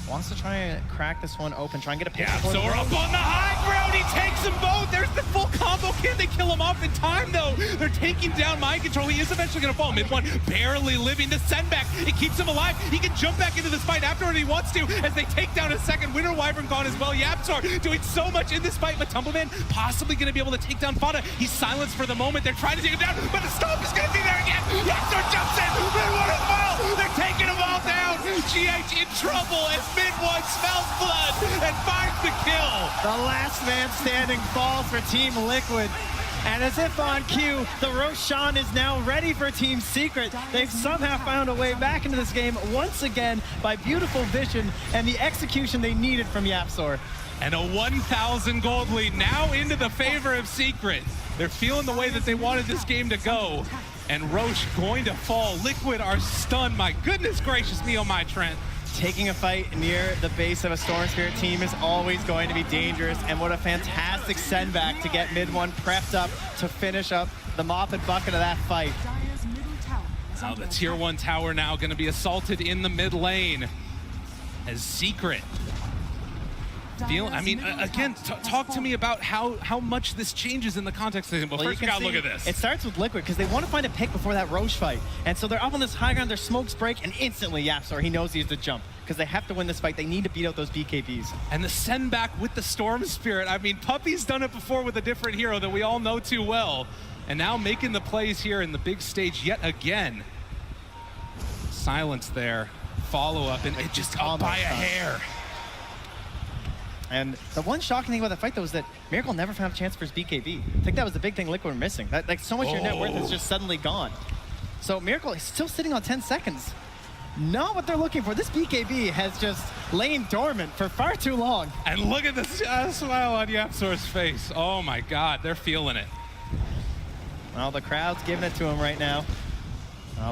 wants to try and crack this one open, try and get a pick. Yeah, so we're up on the high ground. He takes them both. There's the full combo. Can they kill him off in time, though? They're taking down Mind Control. He is eventually going to fall. Mid one barely living. The send back, it keeps him alive. He can jump back into this fight afterward if he wants to as they take down a second. Winter Wyvern gone as well. Yapzor doing so much in this fight, but Tumbleman possibly going to be able to take down Fada. He's silenced for the moment. They're trying to take him down, but the Stomp is going to be there again. Yapzor jumps in. Mid one is fall. They're taking them all down. GH in trouble as mid one smells blood and finds the kill. The last man standing falls for Team Liquid. And as if on cue, the Roshan is now ready for Team Secret. They've somehow found a way back into this game once again by beautiful vision and the execution they needed from Yapzor. And a 1,000 gold lead now into the favor of Secret. They're feeling the way that they wanted this game to go. And Roche going to fall. Liquid are stunned. My goodness gracious me, oh my Trent. Taking a fight near the base of a Storm Spirit team is always going to be dangerous, and what a fantastic send back to get mid one prepped up to finish up the mop and bucket of that fight. Dire's middle tower is Now under the tier attack. 1 tower now going to be assaulted in the mid lane as Secret. I mean, again, talk to me about how much this changes in the context of it. But Well, first, you we can gotta look see at this. It starts with Liquid because they want to find a pick before that Roche fight. And so they're up on this high ground, their smokes break, and instantly Yapzor, he knows he has to jump because they have to win this fight. They need to beat out those BKBs. And the send back with the Storm Spirit. I mean, Puppey's done it before with a different hero that we all know too well. And now making the plays here in the big stage yet again. Silence there. Follow up, and it just up by a hair. And the one shocking thing about that fight, though, is that Miracle never found a chance for his BKB. I think that was the big thing Liquid were missing. That, like, so much of your net worth is just suddenly gone. So Miracle is still sitting on 10 seconds. Not what they're looking for. This BKB has just lain dormant for far too long. And look at the smile on Yapzor's face. Oh my God, they're feeling it. Well, the crowd's giving it to him right now.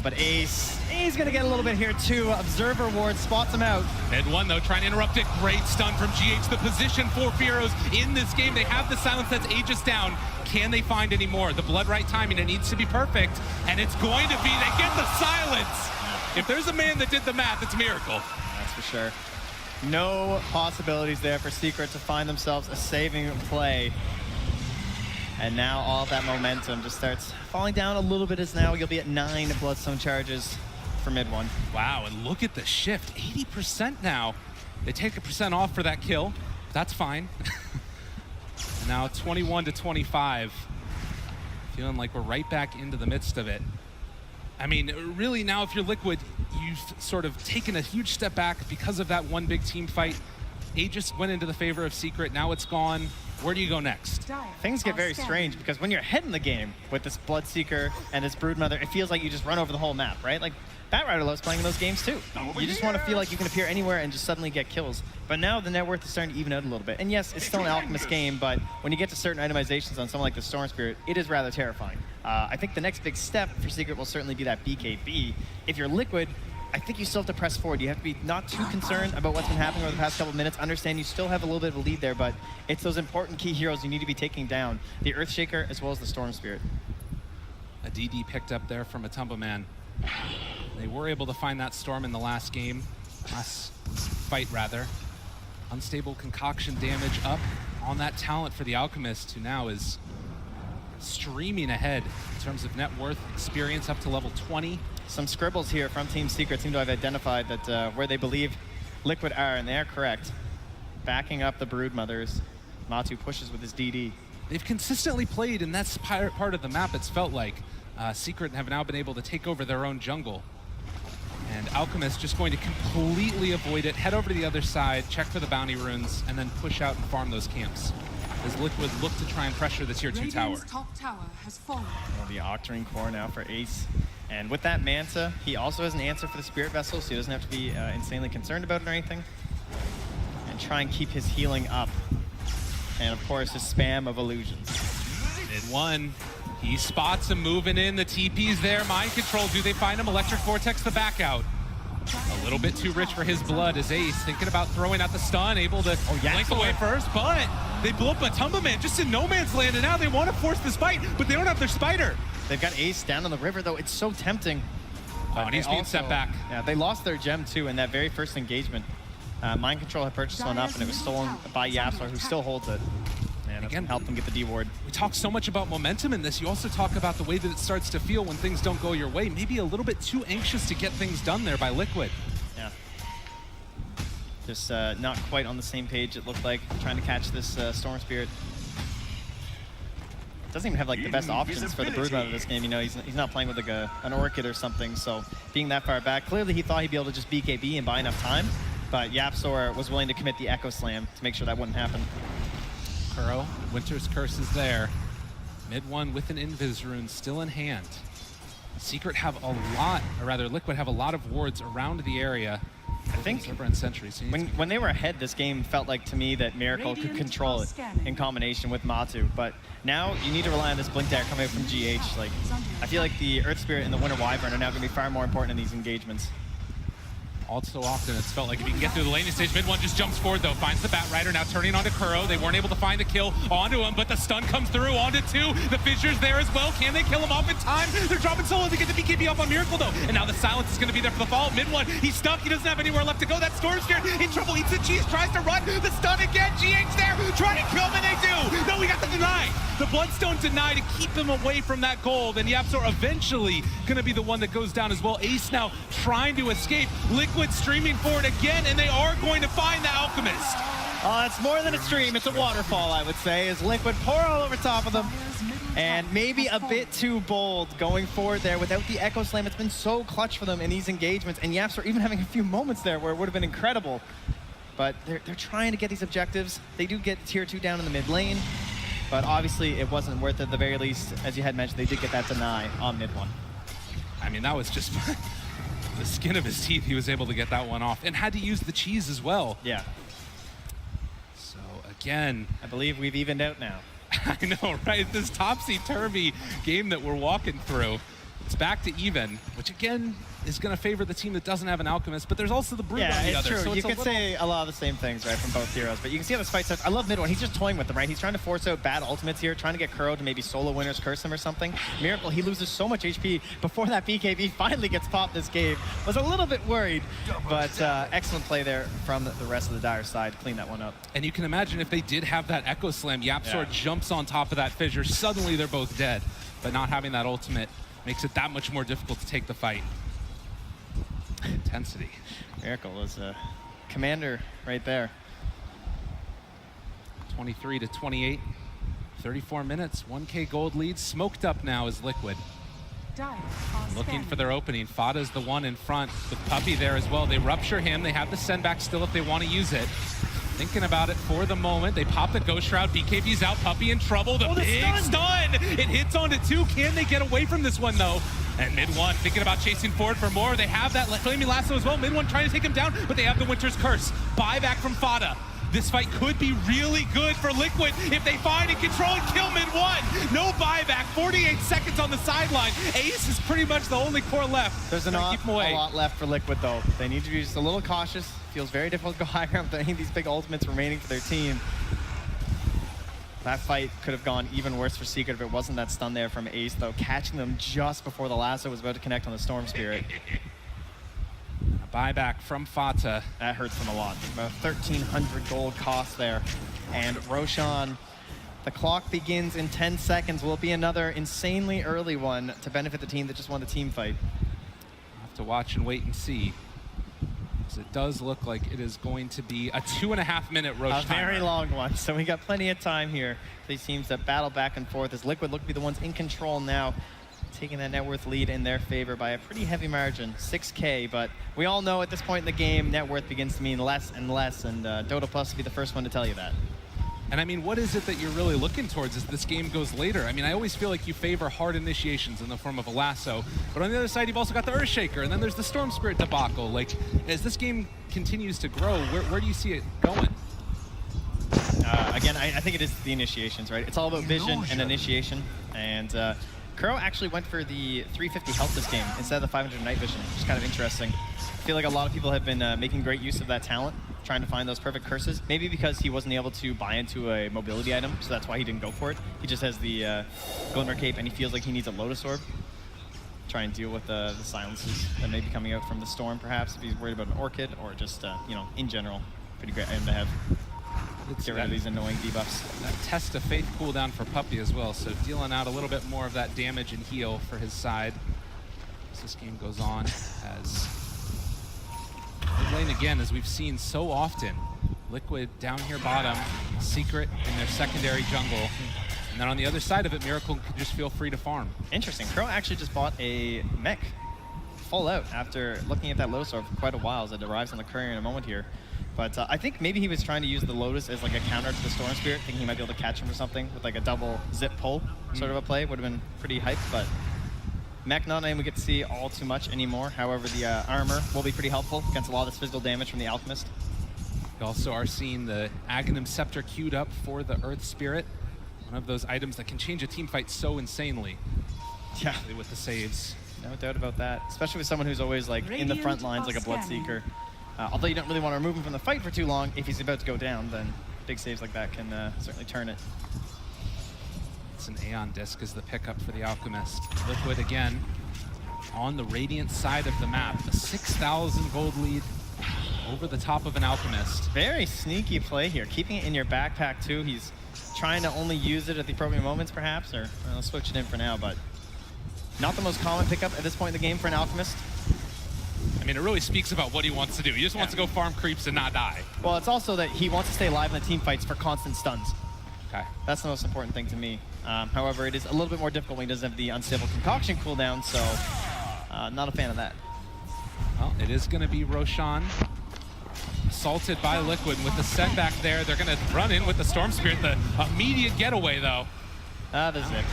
But Ace, he's gonna get a little bit here too. Observer Ward spots him out. Mid one though, trying to interrupt it. Great stun from GH. The position for Fearos in this game. They have the silence that's Aegis down. Can they find any more? The blood right timing, it needs to be perfect. And it's going to be, they get the silence. If there's a man that did the math, it's Miracle. That's for sure. No possibilities there for Secret to find themselves a saving play. And now all of that momentum just starts falling down a little bit as now you'll be at 9 Bloodstone charges for mid one. Wow, and look at the shift, 80% now. They take a percent off for that kill. That's fine. And now 21 to 25. Feeling like we're right back into the midst of it. I mean, really now if you're Liquid, you've sort of taken a huge step back because of that one big team fight. Aegis went into the favor of Secret, now it's gone. Where do you go next? Things get very strange because when you're ahead in the game with this Bloodseeker and this Broodmother, it feels like you just run over the whole map, right? Like, Batrider loves playing those games too. You just want to feel like you can appear anywhere and just suddenly get kills. But now the net worth is starting to even out a little bit. And yes, it's still an Alchemist game, but when you get to certain itemizations on someone like the Storm Spirit, it is rather terrifying. I think the next big step for Secret will certainly be that BKB. If you're Liquid, I think you still have to press forward. You have to be not too concerned about what's been happening over the past couple of minutes. Understand you still have a little bit of a lead there, but it's those important key heroes you need to be taking down. The Earthshaker as well as the Storm Spirit. A DD picked up there from a Tumble Man. They were able to find that Storm in the last game. Last fight, rather. Unstable concoction damage up on that talent for the Alchemist, who now is streaming ahead in terms of net worth, experience up to level 20. Some scribbles here from Team Secret seem to have identified that where they believe Liquid are, and they are correct. Backing up the Broodmothers, Matu pushes with his DD. They've consistently played in that part of the map, it's felt like. Secret have now been able to take over their own jungle. And Alchemist just going to completely avoid it, head over to the other side, check for the bounty runes, and then push out and farm those camps. As Liquid look to try and pressure the tier 2 tower. Radiant's top tower has fallen. Well, the Octarine Core now for Ace. And with that Manta, he also has an answer for the Spirit Vessel, so he doesn't have to be insanely concerned about it or anything. And try and keep his healing up. And of course, his spam of illusions. Mid-1, he spots him moving in, the TP's there, mind control, do they find him? Electric Vortex the back out. A little bit too rich for his blood as Ace thinking about throwing out the stun, able to blink away first, but they blew up a Tumble Man just in no man's land, and now they want to force this fight, but they don't have their spider. They've got Ace down on the river, though. It's so tempting. Oh, and he's being sent back. Yeah, they lost their gem, too, in that very first engagement. Mind Control had purchased one up, and it was stolen by YapzOr, who still holds it. And again, helped them get the D ward. We talk so much about momentum in this. You also talk about the way that it starts to feel when things don't go your way. Maybe a little bit too anxious to get things done there by Liquid. Yeah. Just not quite on the same page, it looked like, trying to catch this Storm Spirit. Doesn't even have like the best options for the Broodmother of this game. You know, he's not playing with like an Orchid or something, so being that far back, clearly he thought he'd be able to just BKB and buy enough time, but YapzOr was willing to commit the Echo Slam to make sure that wouldn't happen. Kuro, Winter's Curse is there. Mid-1 with an Invis rune still in hand. Secret have a lot, or rather Liquid have a lot of wards around the area. I think Sentry, so when they were ahead, this game felt like to me that Miracle could control it in combination with Matu. But now you need to rely on this Blink Dagger coming out from GH. Like, I feel like the Earth Spirit and the Winter Wyvern are now going to be far more important in these engagements. All so often, it's felt like if you can get through the laning stage, Mid-1 just jumps forward though, finds the Batrider, now turning onto Kuro. They weren't able to find the kill onto him, but the stun comes through onto 2. The Fissure's there as well. Can they kill him off in time? They're dropping solo to get the BKB off on Miracle though. And now the silence is going to be there for the follow. Mid-1, he's stuck. He doesn't have anywhere left to go. That Storm Spirit in trouble, eats the cheese, tries to run. The stun again, GH there, trying to kill him, and they do. No, we got the deny. The Bloodstone deny to keep them away from that gold, and YapzOr eventually going to be the one that goes down as well. Ace now trying to escape. Liquid streaming forward again, and they are going to find the Alchemist. It's more than a stream, it's a waterfall, I would say, as Liquid pour all over top of them. And maybe a bit too bold going forward there without the Echo Slam. It's been so clutch for them in these engagements, and YapzOr even having a few moments there where it would have been incredible. But they're trying to get these objectives. They do get tier 2 down in the mid lane, but obviously it wasn't worth it at the very least. As you had mentioned, they did get that deny on mid-1. I mean, that was just the skin of his teeth. He was able to get that one off and had to use the cheese as well. Yeah. So again, I believe we've evened out now. I know, right? This topsy-turvy game that we're walking through, it's back to even, which again is going to favor the team that doesn't have an Alchemist, but there's also the Brood on the it's other. true. So you could say a lot of the same things, right, from both heroes, but you can see how this fight starts. I love Mid-1. He's just toying with them, right? He's trying to force out bad ultimates here, trying to get Kuro to maybe solo Winter's Curse him or something. Miracle, he loses so much HP before that BKB finally gets popped this game. Was a little bit worried, but excellent play there from the rest of the Dire side. Clean that one up. And you can imagine if they did have that Echo Slam, YapzOr jumps on top of that Fissure. Suddenly they're both dead, but not having that ultimate makes it that much more difficult to take the fight. Intensity. Miracle is a commander right there. 23 to 28, 34 minutes, 1K gold lead. Smoked up now is Liquid. Looking for their opening. Fada's the one in front with Puppey there as well. They rupture him. They have the send back still if they want to use it. Thinking about it for the moment. They pop the Ghost Shroud. BKB's out. Puppey in trouble. The big stun. It hits onto 2. Can they get away from this one though? And Mid-1 thinking about chasing forward for more. They have that Flaming Lasso as well. Mid-1 trying to take him down, but they have the Winter's Curse. Buyback from Fada. This fight could be really good for Liquid if they find and control and kill Min1. No buyback, 48 seconds on the sideline. Ace is pretty much the only core left. There's a lot left for Liquid, though. They need to be just a little cautious. Feels very difficult to go high ground with any of these big ultimates remaining for their team. That fight could have gone even worse for Secret if it wasn't that stun there from Ace, though, catching them just before the lasso was about to connect on the Storm Spirit. A buyback from Fata. That hurts them a lot. About 1,300 gold cost there. And Roshan, the clock begins in 10 seconds. Will it be another insanely early one to benefit the team that just won the team fight? We'll have to watch and wait and see. It does look like it is going to be a 2.5-minute Roche A very long one, so we got plenty of time here for these teams that battle back and forth as Liquid look to be the ones in control now, taking that net worth lead in their favor by a pretty heavy margin, 6K, but we all know at this point in the game, net worth begins to mean less and less, and Dota Plus will be the first one to tell you that. And I mean, what is it that you're really looking towards as this game goes later? I mean, I always feel like you favor hard initiations in the form of a lasso, but on the other side, you've also got the Earthshaker, and then there's the Storm Spirit debacle. Like, as this game continues to grow, where do you see it going? Again, I think it is the initiations, right? It's all about vision and initiation, and Kuro actually went for the 350 health this game instead of the 500 night vision, which is kind of interesting. I feel like a lot of people have been making great use of that talent, trying to find those perfect curses. Maybe because he wasn't able to buy into a mobility item, so that's why he didn't go for it. He just has the Glimmer Cape, and he feels like he needs a Lotus Orb. Try and deal with the silences that may be coming out from the Storm, perhaps, if he's worried about an Orchid, or just, you know, in general, pretty great item to have. Get rid of these annoying debuffs. That Test of Faith cooldown for Puppey as well, so dealing out a little bit more of that damage and heal for his side as this game goes on. As mid lane again, as we've seen so often, Liquid down here bottom, Secret in their secondary jungle, and then on the other side of it, Miracle can just feel free to farm. Interesting. Crow actually just bought a mech full out after looking at that Lotus Orb for quite a while as it arrives on the courier in a moment here. But I think maybe he was trying to use the Lotus as like a counter to the Storm Spirit, thinking he might be able to catch him or something with like a double zip pull sort of a play. Would have been pretty hype, but mech not name we get to see all too much anymore. However, the armor will be pretty helpful against a lot of this physical damage from the Alchemist. We also are seeing the Aghanim Scepter queued up for the Earth Spirit. One of those items that can change a team fight so insanely. Yeah. With the saves. No doubt about that. Especially with someone who's always like in the front lines like a Bloodseeker. Although you don't really want to remove him from the fight for too long, if he's about to go down, then big saves like that can certainly turn it. It's an Aeon Disc as the pickup for the Alchemist. Liquid again on the Radiant side of the map. A 6,000 gold lead over the top of an Alchemist. Very sneaky play here. Keeping it in your backpack too. He's trying to only use it at the appropriate moments perhaps, or I'll switch it in for now, but not the most common pickup at this point in the game for an Alchemist. I mean, it really speaks about what he wants to do. He just wants to go farm creeps and not die. Well, it's also that he wants to stay alive in the team fights for constant stuns. Okay. That's the most important thing to me. However, it is a little bit more difficult when he doesn't have the Unstable Concoction cooldown, so not a fan of that. Well, it is going to be Roshan assaulted by Liquid with the setback there. They're going to run in with the Storm Spirit. The immediate getaway, though. The zip.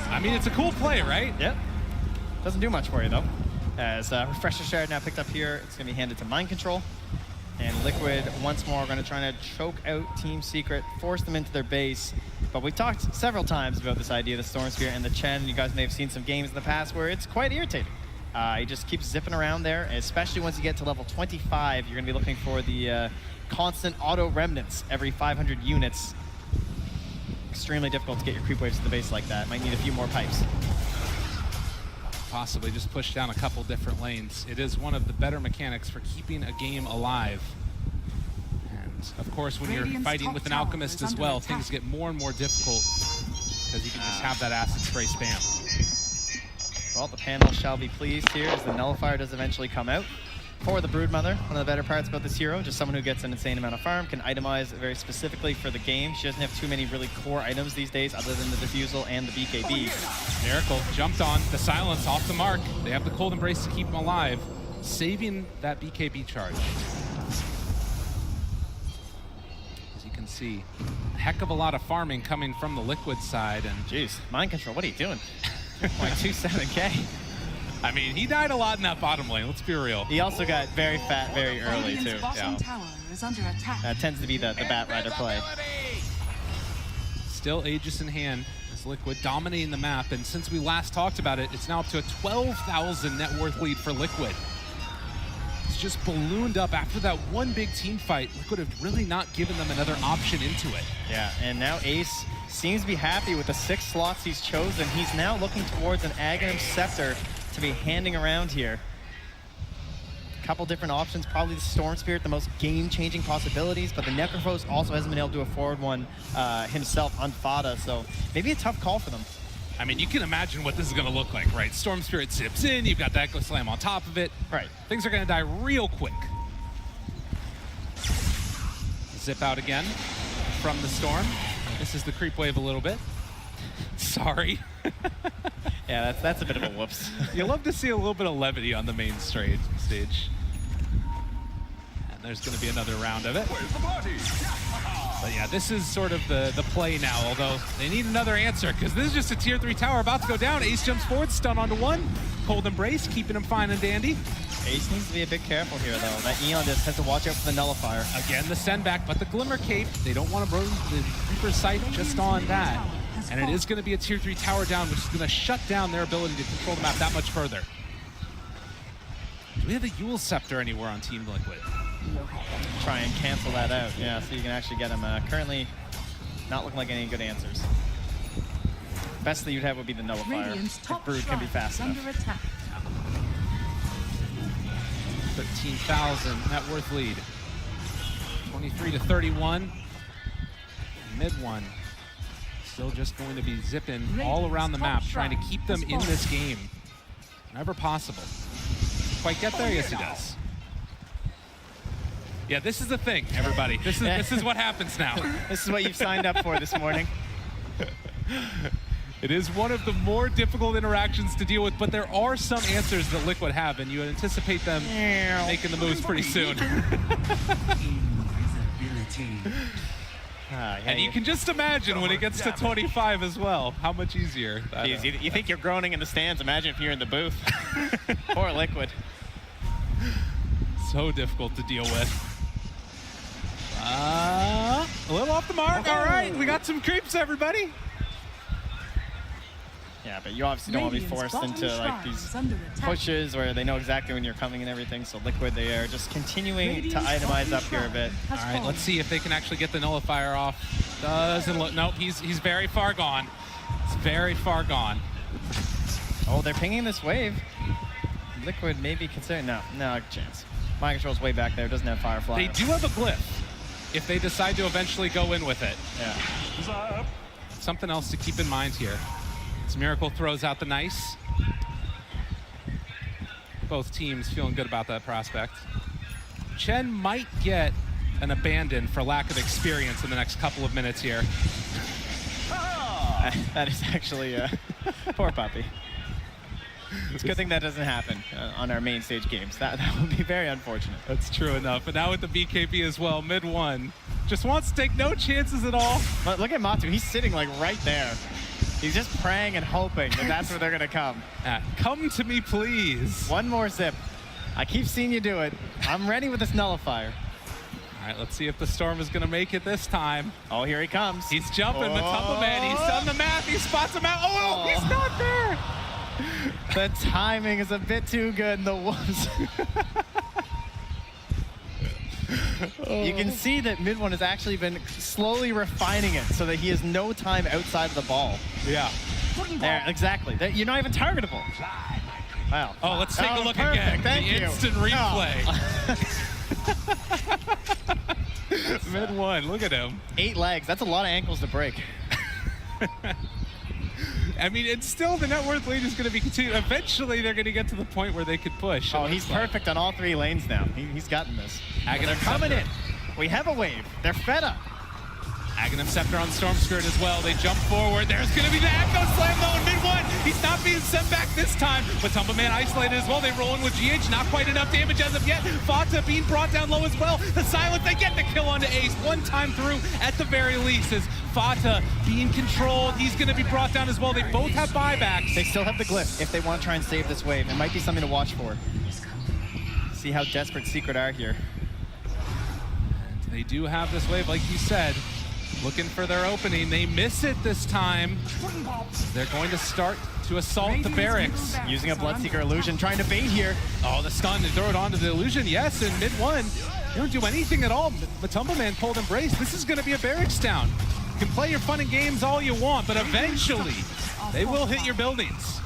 I mean, it's a cool play, right? Yep. Doesn't do much for you, though. As Refresher Shard now picked up here, it's going to be handed to Mind Control. And Liquid, once more, are going to try to choke out Team Secret, force them into their base. But we've talked several times about this idea of the Storm Spirit and the Chen. You guys may have seen some games in the past where it's quite irritating. He just keeps zipping around there, especially once you get to level 25. You're going to be looking for the constant auto remnants every 500 units. Extremely difficult to get your creep waves to the base like that. Might need a few more pipes. Possibly just push down a couple different lanes. It is one of the better mechanics for keeping a game alive. And of course, when you're fighting with an Alchemist as well, things get more and more difficult because you can just have that acid spray spam. Well, the panel shall be pleased here as the Nullifier does eventually come out. For the Broodmother, one of the better parts about this hero, just someone who gets an insane amount of farm, can itemize very specifically for the game. She doesn't have too many really core items these days other than the Diffusal and the BKB. Miracle jumped on the silence off the mark. They have the Cold Embrace to keep him alive, saving that BKB charge. As you can see, a heck of a lot of farming coming from the Liquid side. And jeez, Mind Control, what are you doing? 2.27K. I mean, he died a lot in that bottom lane, let's be real. He also got very fat very early, too. Bottom tower is is under attack. That tends to be the Bat Rider play. Still Aegis in hand as Liquid dominating the map, and since we last talked about it, it's now up to a 12,000 net worth lead for Liquid. It's just ballooned up after that one big team fight. Liquid have really not given them another option into it. Yeah, and now Ace seems to be happy with the 6 slots he's chosen. He's now looking towards an Aghanim Scepter to be handing around here. Couple different options, probably the Storm Spirit, the most game-changing possibilities, but the Necrophos also hasn't been able to do a forward one himself on Fada, so maybe a tough call for them. I mean, you can imagine what this is going to look like, right? Storm Spirit zips in, you've got the Echo Slam on top of it. Right. Things are going to die real quick. Zip out again from the Storm. This is the creep wave a little bit. Sorry. Yeah, that's a bit of a whoops. You love to see a little bit of levity on the main stage. And there's going to be another round of it. But yeah, this is sort of the play now, although they need another answer, because this is just a tier 3 tower about to go down. Ace jumps forward, stun onto one. Cold Embrace, keeping him fine and dandy. Ace needs to be a bit careful here, though. That Eon just has to watch out for the Nullifier. Again, the send back, but the Glimmer Cape, they don't want to burn the Reaper's Sight just on that. And it is going to be a tier 3 tower down, which is going to shut down their ability to control the map that much further. Do we have a Eul Scepter anywhere on Team Liquid? Try and cancel that out, yeah, so you can actually get him. Currently, not looking like any good answers. Best that you'd have would be the Nullifier. Radiant's If top Brood can be shrine fast is enough. under attack. 13,000 net worth lead. 23 to 31. Mid one. Still just going to be zipping all around the map, trying to keep them in this game whenever possible. Quite get there? Yes, he does. Yeah, this is the thing, everybody. This is what happens now. This is what you've signed up for this morning. It is one of the more difficult interactions to deal with, but there are some answers that Liquid have, and you anticipate them making the moves pretty soon. Yeah, and you can just imagine when it gets to 25 as well, how much easier. Jeez, you think you're groaning in the stands, imagine if you're in the booth. Poor Liquid. So difficult to deal with. A little off the mark. All right, we got some creeps, everybody. Yeah, but you obviously don't want to be forced into like these pushes where they know exactly when you're coming and everything. So Liquid, they are just continuing to itemize up here a bit. All right, let's see if they can actually get the Nullifier off. Doesn't look, nope, he's very far gone. It's very far gone. Oh, they're pinging this wave. Liquid maybe considering, no chance. Mind Control's way back there, doesn't have Firefly. They do have a glyph if they decide to eventually go in with it. Yeah. Something else to keep in mind here. As Miracle throws out the nice. Both teams feeling good about that prospect. Chen might get an abandon for lack of experience in the next couple of minutes here. That is actually poor puppy. It's a good thing that doesn't happen on our main stage games. That would be very unfortunate. That's true enough. But now with the BKB as well, mid one. Just wants to take no chances at all. But look at Matu, he's sitting like right there. He's just praying and hoping that that's where they're gonna come. Come to me, please. One more zip. I keep seeing you do it. I'm ready with this Nullifier. All right, let's see if the Storm is gonna make it this time. Oh, here he comes. He's jumping, Matumba Man. He's done the math. He spots him out. Oh, he's not there. The timing is a bit too good in the whoops. You can see that mid one has actually been slowly refining it so that he has no time outside of the ball. Yeah. There, exactly. You're not even targetable. Wow. Oh, let's take a look perfect. again. Thank the you. instant replay. Mid one, look at him. 8 legs. That's a lot of ankles to break. I mean, it's still the net worth lead is going to be continued. Eventually, they're going to get to the point where they could push. Oh, he's perfect on all 3 lanes now. He's gotten this. They're coming in. We have a wave. They're fed up. Aghanim Scepter on Storm Spirit as well. They jump forward. There's going to be the Echo Slam though in mid one. He's not being sent back this time, but Tumba Man isolated as well. They roll in with GH. Not quite enough damage as of yet. Fata being brought down low as well. The silence, they get the kill onto Ace. One time through at the very least as Fata being controlled. He's going to be brought down as well. They both have buybacks. They still have the glyph if they want to try and save this wave. It might be something to watch for. See how desperate Secret are here. They do have this wave, like you said, looking for their opening. They miss it this time. They're going to start to assault the barracks. Using a Bloodseeker illusion, trying to bait here. Oh, the stun and throw it onto the illusion. Yes, in mid one. You don't do anything at all. Matumba Man pulled Embrace. This is going to be a barracks down. You can play your fun and games all you want, but eventually they will hit your buildings.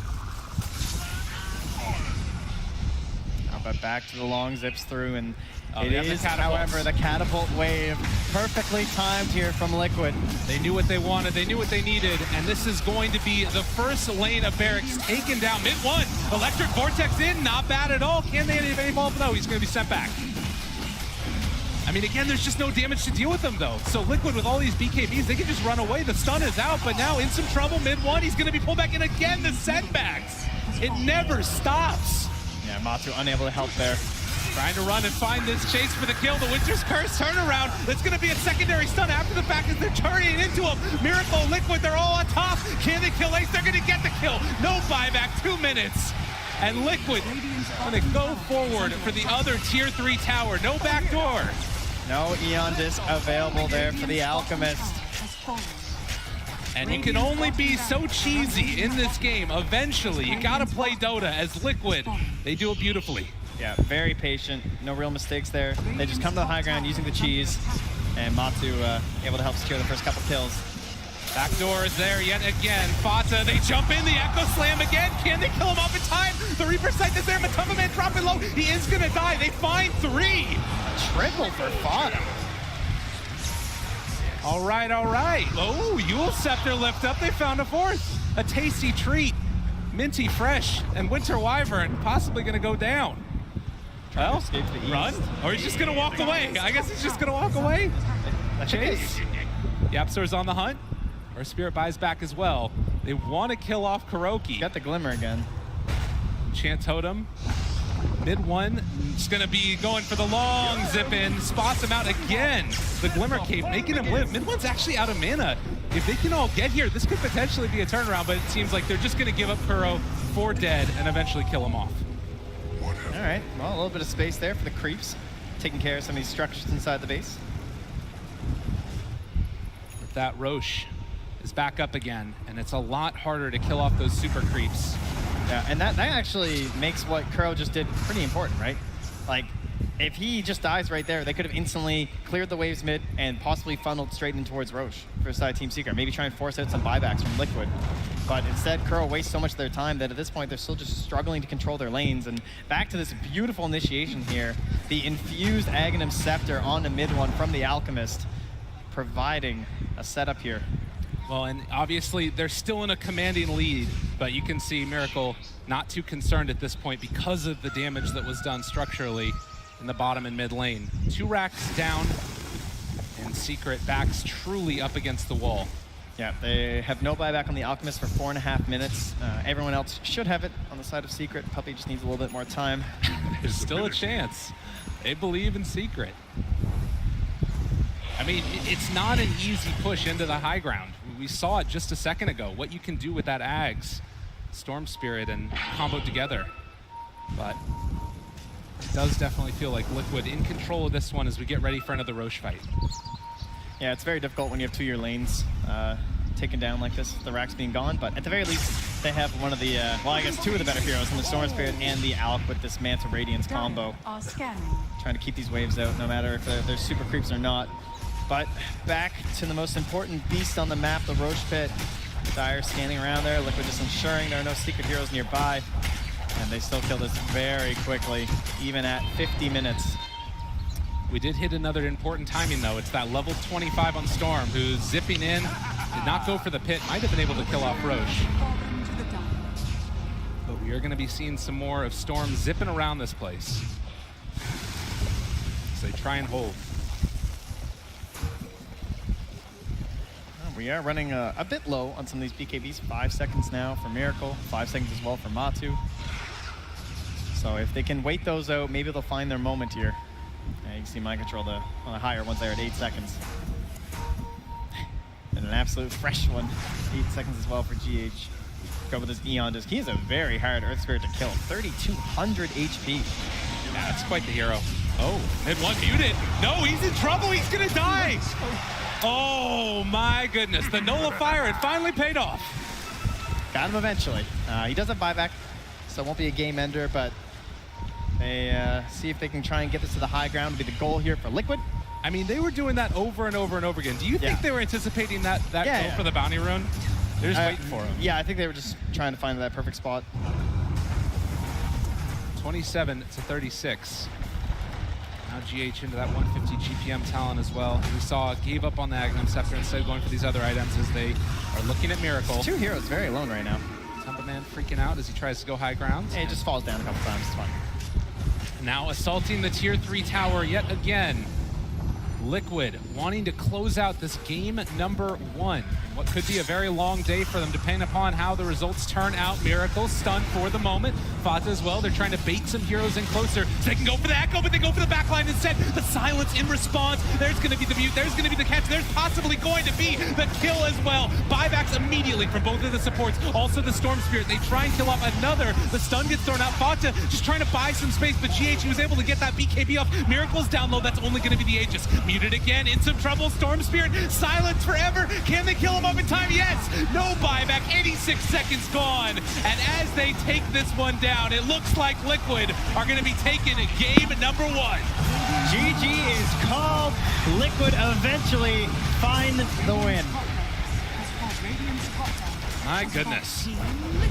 But back to the long zips through, and Oh, it they have the is, catapults. however, the catapult wave perfectly timed here from Liquid. They knew what they wanted, they knew what they needed, and this is going to be the first lane of barracks taken down. Mid one, Electric Vortex in, not bad at all. Can they evolve? No, he's going to be sent back. I mean, again, there's just no damage to deal with them, though. So Liquid, with all these BKBs, they can just run away. The stun is out, but now in some trouble. Mid one, he's going to be pulled back in again. The setbacks. It never stops. Yeah, Matu unable to help there. Trying to run and find this chase for the kill. The Winter's Curse turnaround. That's going to be a secondary stun after the fact as they're turning into him. Miracle, Liquid, they're all on top. Can they kill Ace? They're going to get the kill. No buyback, 2 minutes. And Liquid going to go forward for the other tier 3 tower. No back door. No Eon Disc available there for the Alchemist. And you can only be so cheesy in this game. Eventually, you got to play Dota as Liquid. They do it beautifully. Yeah, very patient. No real mistakes there. They just come to the high ground using the cheese. And Matu able to help secure the first couple kills. Backdoor is there yet again. Fata, they jump in, the Echo Slam again. Can they kill him off in time? The Reaper Sight is there. Matumba Man dropping low. He is going to die. They find 3. Triple for Fata. All right, all right. Oh, Yule Scepter lift up. They found a 4th. A tasty treat. Minty Fresh and Winter Wyvern possibly going to go down. Well, escape to the east. Run? Or he's just going to walk away. I guess he's just going to walk away. Chase. Yapzor's on the hunt. Or Spirit buys back as well. They want to kill off KuroKy. Got the Glimmer again. Chant Totem. Mid one, just gonna be going for the long zip in, spots him out again. The Glimmer Cape making him live. Mid one's actually out of mana. If they can all get here, this could potentially be a turnaround, but it seems like they're just gonna give up Kuro for dead and eventually kill him off. All right, well, a little bit of space there for the creeps, taking care of some of these structures inside the base. But that Roche is back up again, and it's a lot harder to kill off those super creeps. Yeah, and that actually makes what Kuro just did pretty important, right? Like, if he just dies right there, they could have instantly cleared the waves mid and possibly funneled straight in towards Roche for side Team Secret. Maybe try and force out some buybacks from Liquid. But instead, Kuro wastes so much of their time that at this point, they're still just struggling to control their lanes. And back to this beautiful initiation here, the infused Aghanim Scepter on the mid one from the Alchemist, providing a setup here. Well, and obviously they're still in a commanding lead, but you can see Miracle not too concerned at this point because of the damage that was done structurally in the bottom and mid lane. 2 racks down, and Secret backs truly up against the wall. Yeah, they have no buyback on the Alchemist for 4.5 minutes. Everyone else should have it on the side of Secret. Puppey just needs a little bit more time. There's still a chance. They believe in Secret. I mean, it's not an easy push into the high ground. We saw it just a second ago, what you can do with that Ags, Storm Spirit, and combo together. But it does definitely feel like Liquid in control of this one as we get ready for another Roche fight. Yeah, it's very difficult when you have 2 of your lanes taken down like this, the racks being gone, but at the very least, they have one of the, well, I guess 2 of the better heroes in the Storm Spirit and the Alk with this Manta Radiance combo. Trying to keep these waves out, no matter if they're super creeps or not. But back to the most important beast on the map, the Roche Pit. Dire scanning around there, Liquid just ensuring there are no secret heroes nearby. And they still kill this very quickly, even at 50 minutes. We did hit another important timing though. It's that level 25 on Storm who's zipping in, did not go for the pit, might have been able to kill off Roche. But we are gonna be seeing some more of Storm zipping around this place. So they try and hold. We are running a bit low on some of these BKBs. 5 seconds now for Miracle, 5 seconds as well for Matu. So if they can wait those out, maybe they'll find their moment here. You can see Mind Control on the higher ones there at 8 seconds. And an absolute fresh one, 8 seconds as well for GH. Go with his Eon Disc. He is a very hard Earth Spirit to kill, 3,200 HP. Yeah, that's quite the hero. Oh, and one muted. No, he's in trouble. He's going to die. Oh, my goodness. The nullifier had finally paid off. Got him eventually. He does have buyback, so it won't be a game ender, but they see if they can try and get this to the high ground. Would be the goal here for Liquid. I mean, they were doing that over and over and over again. Do you think they were anticipating that goal for the bounty rune? They're just waiting for him. Yeah, I think they were just trying to find that perfect spot. 27 to 36. Now GH into that 150 GPM Talon as well. We saw gave up on the Aghanim Scepter instead of going for these other items as they are looking at Miracle. Two heroes very alone right now. Thunderman freaking out as he tries to go high ground. Yeah, he just falls down a couple times. It's fine. Now assaulting the tier 3 tower yet again. Liquid wanting to close out this game number 1. What could be a very long day for them, depending upon how the results turn out. Miracle stunned for the moment. Fata as well. They're trying to bait some heroes in closer. So they can go for the echo, but they go for the backline instead. The silence in response. There's going to be the mute. There's going to be the catch. There's possibly going to be the kill as well. Buybacks immediately from both of the supports. Also the Storm Spirit. They try and kill off another. The stun gets thrown out. Fata just trying to buy some space, but GH was able to get that BKB off. Miracle's down low. That's only going to be the Aegis. Muted again. In some trouble. Storm Spirit. Silence forever. Can they kill him off in time? Yes. No buyback. 86 seconds gone. And as they take this one down, it looks like Liquid are going to be taking game number 1. GG is called. Liquid eventually find the win. My goodness.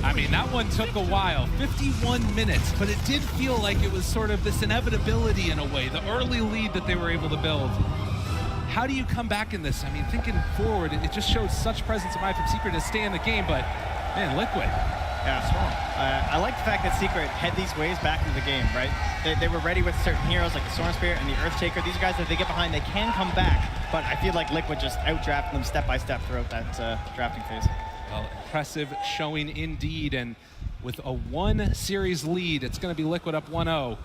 I mean, that one took a while, 51 minutes, but it did feel like it was sort of this inevitability in a way, the early lead that they were able to build. How do you come back in this? I mean, thinking forward, it just showed such presence of mind from Secret to stay in the game, but man, Liquid. Yeah, strong. I like the fact that Secret had these waves back into the game, right? They were ready with certain heroes like the Storm Spirit and the Earthtaker. These guys, if they get behind, they can come back, but I feel like Liquid just outdrafted them step by step throughout that drafting phase. Well, impressive showing indeed, and with a 1 series lead, it's going to be Liquid up 1-0.